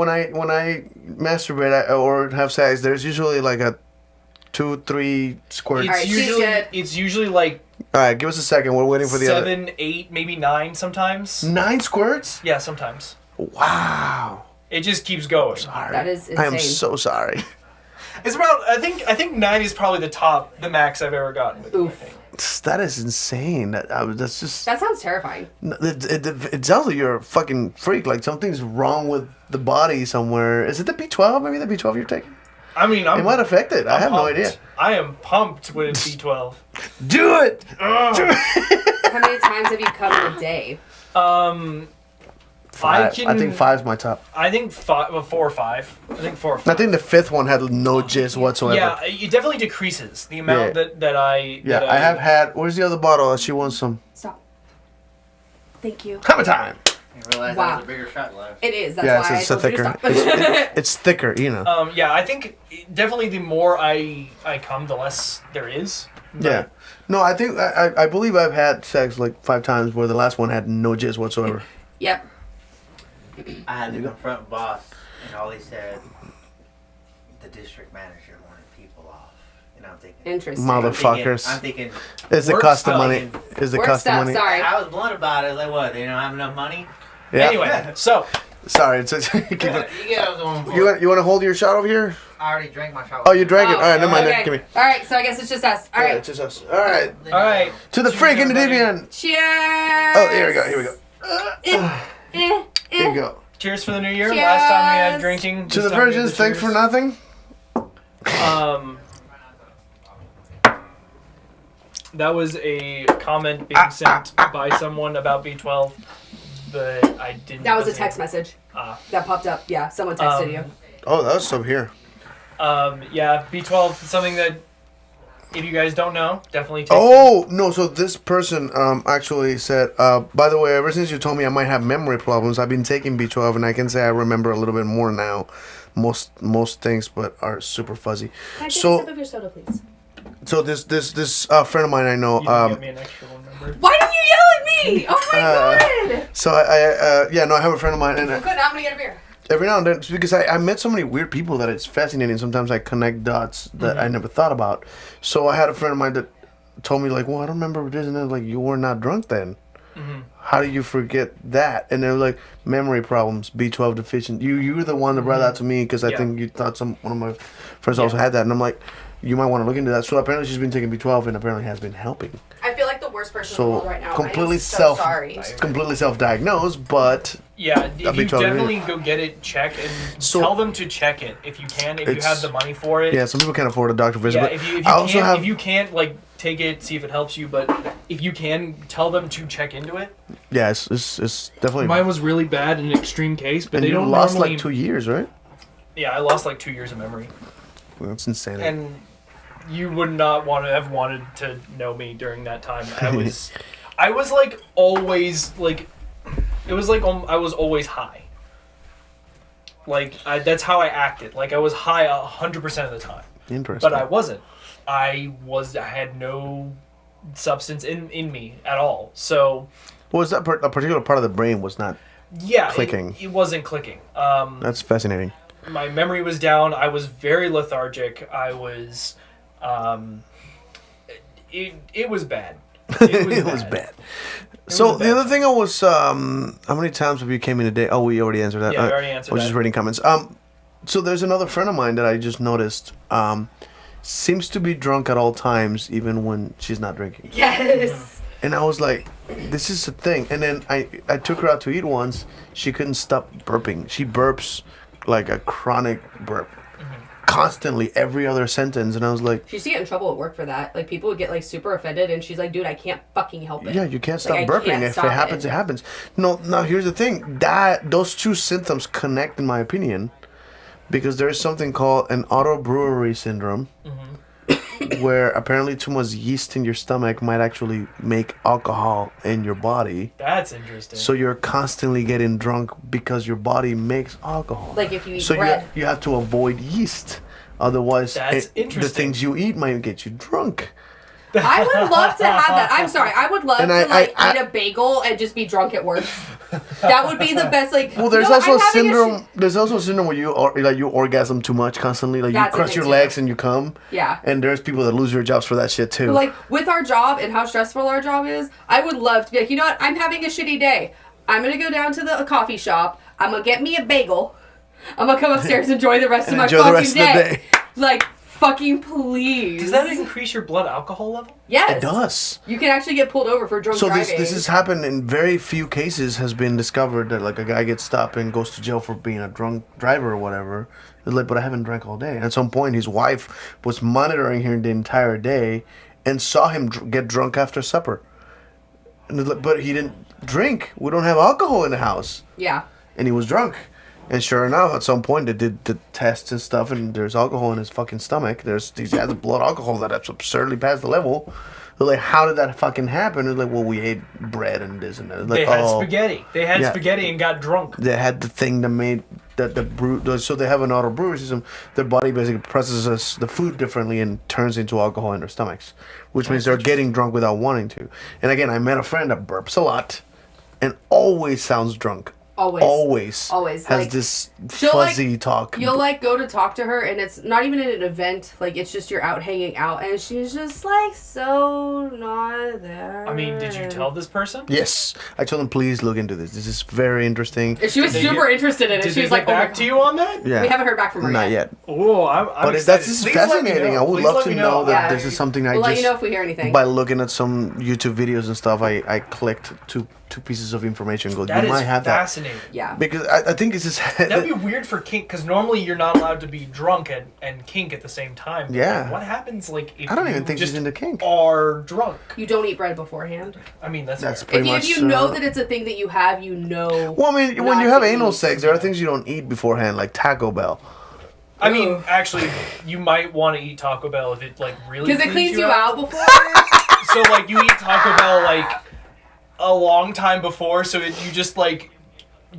masturbate or have sex, there's usually like a 2-3 squirts. It's Alright, she's usually good. it's usually like All right, give us a second. We're waiting for the other. 7, 8, maybe 9 sometimes. 9 squirts? Yeah, sometimes. Wow. It just keeps going. Sorry. That is I am insane. so sorry. It's about I think 9 is probably the max I've ever gotten with it, I think. That is insane. That's just. That sounds terrifing. It sounds like you're a fucking freak. Like something's wrong with the body somewhere. Is it the B12? Maybe the B12 you're taking? I mean, It might affect it. I have no pumped. idea. I am pumped when it's B12. Do it! How many times have you come in a day? Five. can- I think 5's my top. I think 4 or 5. I think 4 or 5. I think the 5th one had no jizz whatsoever. Yeah, it definitely decreases the amount Yeah. that I. Yeah, that I have had. Where's the other bottle? She wants some. Stop. Thank you. Hammer time! I realized Wow. that was a bigger shot glass. It is. That's Yeah, why it's I a told you to thicker. stop. It's thicker, you know. Yeah, I think definitely the more I come, the less there is. But Yeah. No, I think I believe I've had sex like 5 times where the last one had no jizz whatsoever. Yep. I had to confront boss, and all he said, the district manager wanted people off. And I'm thinking, Interesting. Motherfuckers. I'm thinking, It's the Work cost of stuff. money. It's the Work cost of stuff. money. Sorry. I was blunt about it. I was like, what? They don't have enough money? Yeah. Anyway, so Sorry. It's keep it. You get what I was going for. You want to hold your shot over here? I already drank my shot. Oh, you drank it. All right, never mind. Okay. Give me. All right. So I guess it's just us. All Yeah, right. it's just us. All right. all right. To the freak and the deviant. Cheers. Oh, here we go. Here we go. Here we go. Cheers for the new year. Last time we had Cheers. drinking. To this the time we did virgins, thanks for cheers. nothing. That was a comment being sent by someone about B12, but I didn't. That was a wasn't text able- message Ah. that popped up. Yeah, someone texted you. Oh, that was some here. Yeah, B12 is something that, if you guys don't know, definitely take. Oh no! So this person actually said, by the way, ever since you told me I might have memory problems, I've been taking B12, and I can say I remember a little bit more now, most things, but are super fuzzy. Can I take a So sip of your soda, please? So this friend of mine I know. You didn't get me an extra one, remember? Why didn't you yell at me? Oh my god! So I have a friend of mine, and Good, I'm gonna get a beer. every now and then, it's because I met so many weird people that it's fascinating. Sometimes I connect dots that I never thought about. So I had a friend of mine that told me like, well, I don't remember this and that. Like, you were not drunk then. How do you forget that? And they were like, memory problems, B12 deficient. You were the one that brought that to me because I think you thought one of my friends also had that. And I'm like, you might want to look into that. So apparently she's been taking B12 and apparently has been helping. I feel like the worst person in the world right now. Completely I am so sorry. completely self-diagnosed, but Yeah, if you B12 definitely go get it checked and tell them to check it if you can, if you have the money for it. Yeah, some people can't afford a doctor visit. Yeah, but if you can't like take it, see if it helps you, but if you can, tell them to check into it. Yeah, it's definitely. Mine was really bad in an extreme case, but and they you don't lost normally... like 2 years, right? Yeah, I lost like 2 years of memory. Well, that's insane. And you would not want to have wanted to know me during that time. I was like always like, it was like I was always high. Like that's how I acted. Like I was high 100% of the time. Interesting. But I wasn't. I had no substance in me at all. So. Was that a particular part of the brain was not? Yeah, clicking. It wasn't clicking. That's fascinating. My memory was down. I was very lethargic. I was. It was bad. It was bad. So the other thing I was, how many times have you came in a day? Oh, we already answered that. Yeah, we already answered I was that. just reading comments. So there's another friend of mine that I just noticed. Seems to be drunk at all times, even when she's not drinking. Yes. And I was like, this is a thing. And then I took her out to eat once. She couldn't stop burping. She burps like a chronic burp. Constantly, every other sentence. And I was like... She used to get in trouble at work for that. Like, people would get, like, super offended, and she's like, dude, I can't fucking help it. Yeah, you can't stop Like, I burping. can't If it stop happens, it happens. No, now here's the thing. Those two symptoms connect, in my opinion, because there is something called an autobrewery syndrome, where apparently too much yeast in your stomach might actually make alcohol in your body. That's interesting. So you're constantly getting drunk because your body makes alcohol. Like if you eat so bread. you have to avoid yeast. Otherwise, That's the interesting. things you eat might get you drunk. I would love to have that. I'm sorry. I would love And to I- eat a bagel and just be drunk at work. That would be the best. Like, Well, there's you know, also I'm a having syndrome. There's also a syndrome where you orgasm too much constantly. Like That's you a cross thing your too. legs and you come. Yeah. And there's people that lose their jobs for that shit too. Like with our job and how stressful our job is, I would love to be like, you know what? I'm having a shitty day. I'm gonna go down to the coffee shop. I'm gonna get me a bagel. I'm gonna come upstairs and enjoy the rest of my enjoy the fucking rest of the day. Like, fucking please. Does that increase your blood alcohol level? Yes. It does. You can actually get pulled over for drunk So driving. this has happened in very few cases. Has been discovered that like a guy gets stopped and goes to jail for being a drunk driver or whatever. It's like, but I haven't drank all day. And at some point, his wife was monitoring him the entire day and saw him get drunk after supper. And it's like, but he didn't drink. We don't have alcohol in the house. Yeah. And he was drunk. And sure enough, at some point they did the tests and stuff, and there's alcohol in his fucking stomach. He has a blood alcohol that's absurdly past the level. They're like, how did that fucking happen? It's like, well, we ate bread and this and that. It's like, They had spaghetti. They had Yeah. spaghetti and got drunk. They had the thing that made that the brew. So they have an auto brewery system. Their body basically processes the food differently and turns into alcohol in their stomachs, which means they're getting drunk without wanting to. And again, I met a friend that burps a lot, and always sounds drunk. Always. Has Like, this she'll, fuzzy talk. You'll like go to talk to her, and it's not even at an event. Like it's just you're out hanging out, and she's just like so not there. I mean, did you tell this person? Yes, I told him please look into this. This is very interesting. And she was super interested in it. Did She they was get like, back oh, to you on that? Yeah, we haven't heard back from her not yet. Oh, I'm But excited. this is Please let me fascinating. know. I would Please love let to me know that Yeah. this is something I We'll let just you know if we hear anything. by looking at some YouTube videos and stuff. I clicked two pieces of information. And go, That you is might have fascinating. Yeah. because I think it's just That'd be weird for kink, because normally you're not allowed to be drunk and kink at the same time. But, Yeah. like, what happens like if I don't you even think just she's into kink. are drunk? You don't eat bread beforehand. I mean, that's fair. pretty If much. you know that it's a thing that you have, you know. Well, I mean, when not you have to anal eat. sex, there are things you don't eat beforehand, like Taco Bell. I mean, actually, you might want to eat Taco Bell if it like really Because it cleans you out before. So like you eat Taco Bell like a long time before, so you just like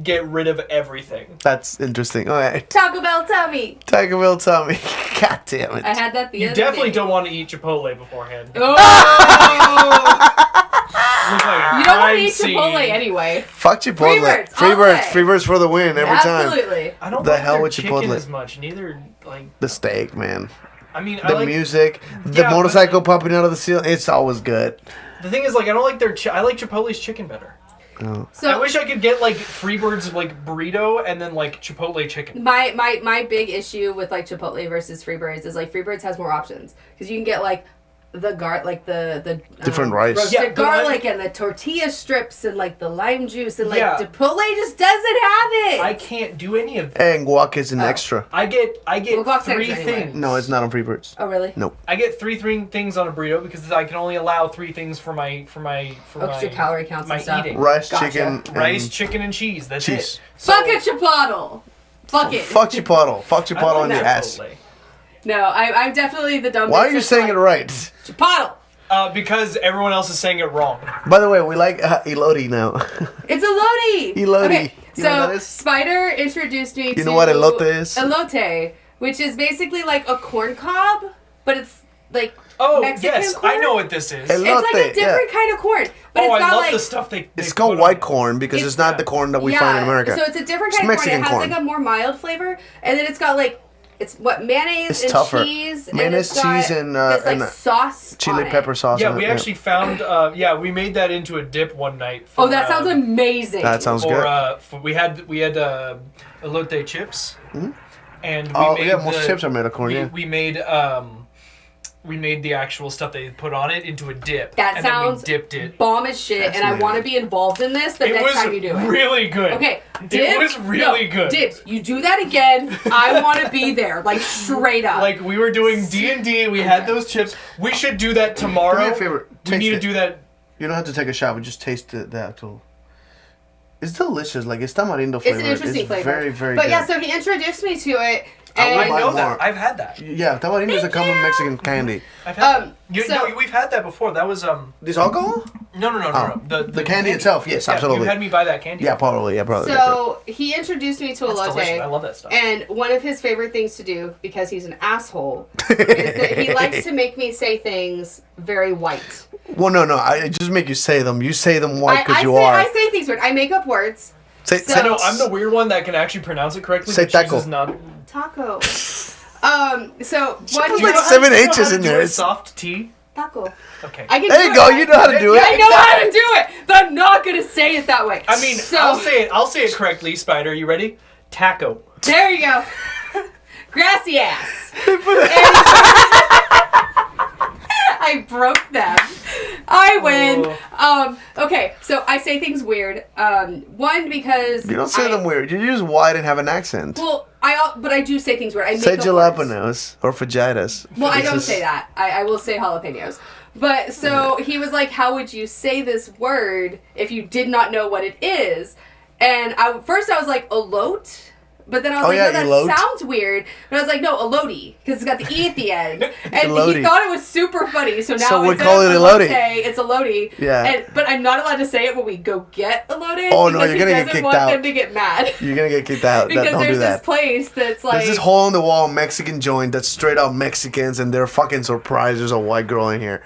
get rid of everything. That's interesting. All right. Taco Bell tummy. Taco Bell tummy. God damn it. I had that the You other definitely day. don't want to eat Chipotle beforehand. Oh! Looks like a You don't want to crime eat Chipotle scene. anyway. Fuck Chipotle. Freebirds, Freebirds for the win every time. Absolutely. I don't The like hell their with chicken Chipotle. as much. Neither, like, The steak, man. I mean, I The like music. The Yeah, motorcycle popping out of the ceiling. It's always good. the thing is, like, I don't like their. I like Chipotle's chicken better. Oh. So I wish I could get like Freebird's like burrito and then like Chipotle chicken. my big issue with like Chipotle versus Freebirds is like Freebirds has more options because you can get like the the Different rice. roasted Yeah, the garlic and the tortilla strips and like the lime juice and like Yeah. Chipotle just doesn't have it. I can't do any of that. And guac is an extra. I get Well, guac's three extra anyway. things. No, it's not on Freebirds. Oh really? Nope. I get three things on a burrito because I can only allow 3 things for my Extra calorie counts my and stuff. eating. Rice, Gotcha. chicken, Rice, and chicken, and cheese. That's cheese. it. Fuck a Chipotle. Fuck it. Fuck Chipotle. Fuck I Chipotle like on your ass. Chipotle. No, I'm definitely the dumb. Why bitch are you that's saying it like, right? Chipotle. Because everyone else is saying it wrong. By the way, we like Elodie now. It's elote. Elote. Okay, You know what so that is? Spider introduced me to. You know what elote is? Elote, which is basically like a corn cob, but it's like Oh, Mexican yes. corn. I know what this is. It's like a Elote, different kind of corn, but Oh, it's I got love like the stuff they It's put called on white it. corn because it's not the corn that we yeah, find in America. So it's a different It's kind of corn. Mexican It has corn. like a more mild flavor, and then it's got like it's what mayonnaise It's and tougher. cheese, Mayonnaise, and it's got cheese, and, this like and, sauce chili on it. pepper sauce. Yeah, on we it, actually found. We made that into a dip one night. Oh, for, that sounds amazing. That sounds for, good. we had elote chips, and we Oh, made yeah, most the- chips are made of corn, yeah. We made the actual stuff they put on it into a dip. That and sounds then we dipped it. bomb as shit, and I Fascinating. want to be involved in this the It next was time you do it. really good. Okay, It dibs? was really No, good. Dibs, you do that again, I want to be there, like straight up. Like we were doing D&D, we had those chips. We should do that tomorrow. Do me a favor, We taste need to it. do that. You don't have to take a shot, but just taste the actual. It's delicious. Like, it's tamarindo flavor. it's an interesting flavor. Very, very but good. yeah, so he introduced me to it, I and would I buy know more. that. I've had that. Yeah, tamarindo is a common Mexican candy. I've had Um, that. so- No, we've had that before. That was This alcohol? no. The candy itself, yes, Yeah, absolutely. You had me buy that candy. Yeah, probably. so he introduced me to That's delicious. I elote, love that stuff. and one of his favorite things to do, because he's an asshole, is that he likes to make me say things very white. Well, no. I just make you say them. You say them white because you are. I say things weird. I make up words. Say, so- say, No, I'm the weird one that can actually pronounce it correctly. Say but cheese taco. is not. Taco. So what was do like you- 7 Do you know H's how to in do there. a It's- soft T. Taco. Okay. I can There do you it. go. You know how to do it. I know how to do it, but I'm not gonna say it that way. I mean, so, I'll say it correctly. Spider, you ready? Taco. There you go. Grassy ass. I broke them. I win. Okay, so I say things weird. One because You don't say them weird. You use white and have an accent. Well, but I do say things weird. I make Say up words. jalapenos or fajitas. Well, I It's don't just- say that. I will say jalapenos. But so he was like, "How would you say this word if you did not know what it is?" And first I was like, "Elote." But then I was Oh, like, yeah, no, that elote. sounds weird. But I was like, no, elote, because it's got the E at the end. And Elote. he thought it was super funny. So now So we instead call of it elote. It's elote. Yeah. But I'm not allowed to say it when we go get elote. Oh, no, because you're gonna he get doesn't kicked want out. them to get mad. You're gonna get kicked out. Because Don't there's do that. this place that's like... There's this hole in the wall Mexican joint that's straight up Mexicans, and they're fucking surprised there's a white girl in here.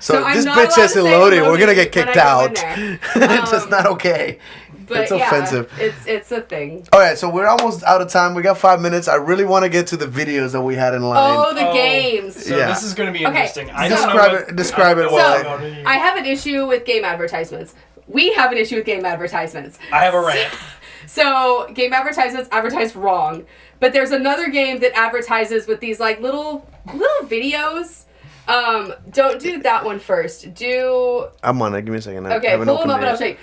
So I'm this not bitch allowed says to say Elodie, we're elote gonna get when kicked I go out. in there. It's just not okay. But It's yeah, offensive. It's a thing. All right, so we're almost out of time. We got 5 minutes. I really want to get to the videos that we had in line. Oh, the games. So Yeah. this is going to be Okay, interesting. I so- don't know Describe what- it- describe I it don't know while what's So, going on. I have an issue with game advertisements. We have an issue with game advertisements. I have a rant. So, game advertisements advertise wrong. But there's another game that advertises with these like little videos. Don't do that one first. Do I'm on it. Give me a second. I okay, haven't pull them opened up it and I'll yet. show you.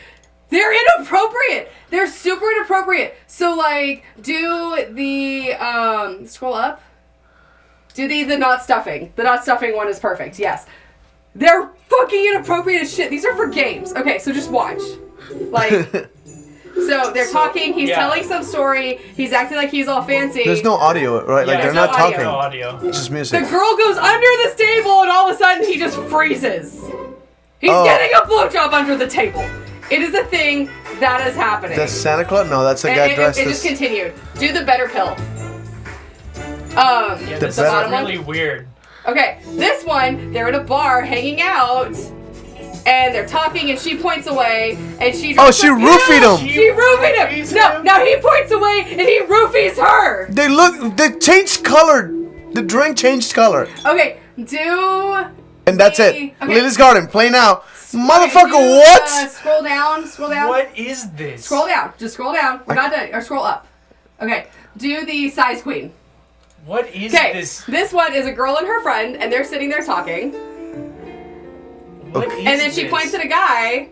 They're inappropriate. They're super inappropriate. So like, do the scroll up. Do the not stuffing. The not stuffing one is perfect. Yes. They're fucking inappropriate as shit. These are for games. Okay, so just watch. Like, so they're talking. He's Yeah. telling some story. He's acting like he's all fancy. There's no audio, right? Like, Yeah, they're there's not no talking. No audio. It's just The music. girl goes under this table, and all of a sudden he just freezes. He's Oh. getting a blowjob under the table. It is a thing that is happening. That's Santa Claus? No, that's a guy dressed It as... just continued. Do the better pill. Yeah, this is better- really weird. Okay, this one, they're at a bar hanging out, and they're talking, and she points away, and she... Oh, she roofied him! She roofied him! No, now he points away, and he roofies her! They changed color. The drink changed color. Okay, do... And that's it. Okay. Lily's Garden, play now. Motherfucker, do, what? Scroll down. What is this? Scroll down. Just scroll down. We're not done. Or scroll up. Okay, do the size queen. What is Okay, this? this one is a girl and her friend, and they're sitting there talking. What is And then she this? points at a guy,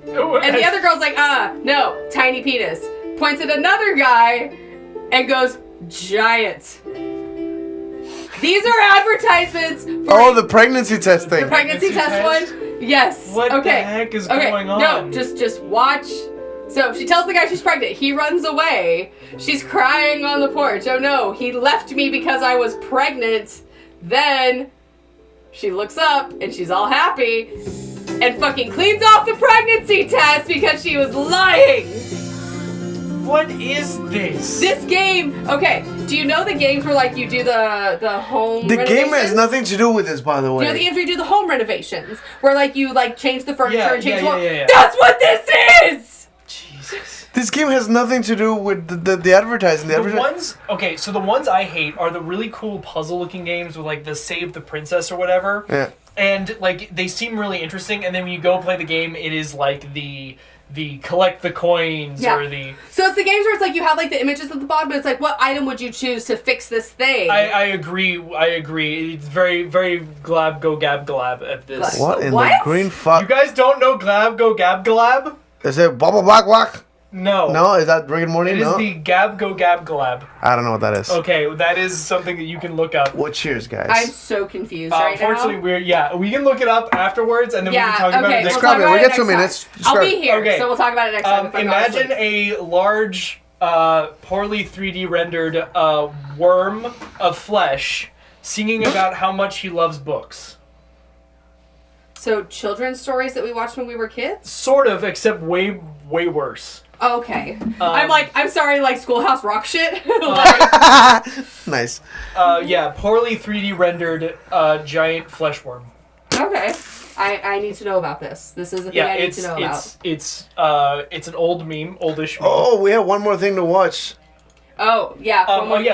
and the other girl's like, no, tiny penis. Points at another guy, and goes, giant. These are advertisements for The pregnancy test thing. the pregnancy test one. Yes. What the okay. heck is okay. going on? No, just watch. So she tells the guy she's pregnant. He runs away. She's crying on the porch. Oh no, he left me because I was pregnant. Then she looks up and she's all happy and fucking cleans off the pregnancy test because she was lying. What is this? This game, okay, do you know the games where like you do the home The game has renovations? nothing to do with this, by the way. You know the games where you do the home renovations? Where like you like change the furniture and change the wall? yeah. That's what this is! Jesus. This game has nothing to do with the advertising. The ones, okay, so the ones I hate are the really cool puzzle-looking games with like the Save the Princess or whatever. Yeah. And like they seem really interesting, and then when you go play the game, it is like the collect the coins Yeah. or the. So it's the games where it's like you have like the images at the bottom, but it's like what item would you choose to fix this thing? I agree. It's very glab go gab glab at this. What in the What? green fuck? You guys don't know glab go gab glab? Is it bubble black black? No. No, is that Rick and Morty? It is No, the gab go gab glab. I don't know what that is. Okay, that is something that you can look up. Well, cheers, guys. I'm so confused right Unfortunately, now. we can look it up afterwards, and then we Yeah, can talk about okay, it next we'll Describe talk it. about We it get next 2 minutes. time. I'll Describe be it. here, Okay. so we'll talk about it next time. if I go to Imagine sleep. a large, poorly 3D rendered worm of flesh singing about how much he loves books. So children's stories that we watched when we were kids? Sort of, except way worse. Okay. I'm sorry, like Schoolhouse Rock shit. Nice. Poorly 3D rendered giant flesh worm. Okay. I need to know about this. This is the thing I need to know about. It's an old meme, oldish meme. Oh, we have one more thing to watch. Oh, yeah.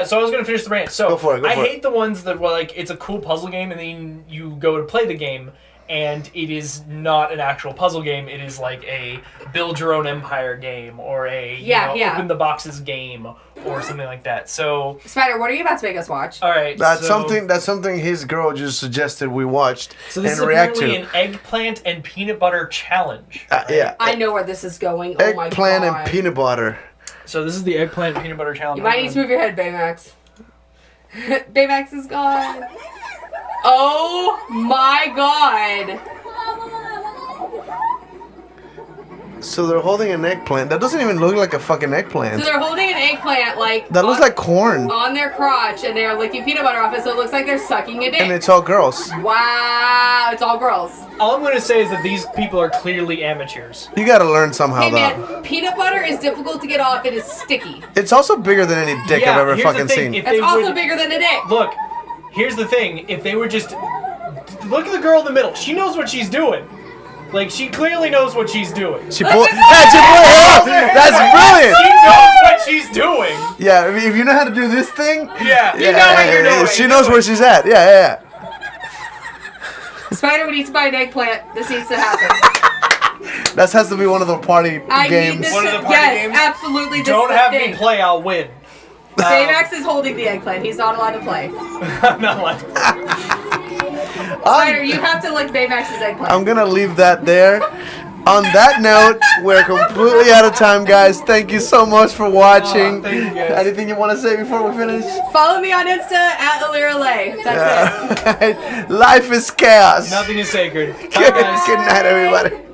So I was gonna finish the rant. So Go for it, I hate the ones that were like it's a cool puzzle game and then you go to play the game and it is not an actual puzzle game. It is like a build your own empire game or a open the boxes game or something like that. So Spider, what are you about to make us watch? all right, That's something his girl just suggested we watched So this and is react apparently to. an eggplant and peanut butter challenge. Yeah. I know where this is going. Oh my god. Eggplant and peanut butter. So this is the eggplant and peanut butter challenge. You might need to move your head, Baymax. Baymax is gone. Oh my god. So they're holding an eggplant. That doesn't even look like a fucking eggplant. So they're holding an eggplant like That looks like corn. on their crotch and they're licking peanut butter off it, so it looks like they're sucking a dick. And it's all girls. Wow, it's all girls. All I'm going to say is that these people are clearly amateurs. You gotta learn somehow, Hey though. man, peanut butter is difficult to get off. It is sticky. It's also bigger than any dick I've ever here's the fucking thing, seen. if That's they also would- bigger than a dick. Look, here's the thing. If they were just... Look at the girl in the middle. She knows what she's doing. Like, she clearly knows what she's doing. She pulled. Yeah, she pulled it off. That's brilliant. She knows what she's doing. Yeah, if you know how to do this thing. Yeah. You know what you're doing. She knows where she's at. Yeah. Spider, we need to buy an eggplant. This needs to happen. That has to be one of the party I games. need this. One of the party yes, games? absolutely. This Don't is the have thing. me play, I'll win. Baymax is holding the eggplant. He's not allowed to play. I'm not allowed to. Spider, you have to lick Baymax's eggplant. I'm gonna leave that there. On that note, we're completely out of time, guys. Thank you so much for watching. Thank you, guys. Anything you want to say before we finish? Follow me on Insta at AliraLay. That's it. Life is chaos. Nothing is sacred. Bye, Good guys. night, everybody.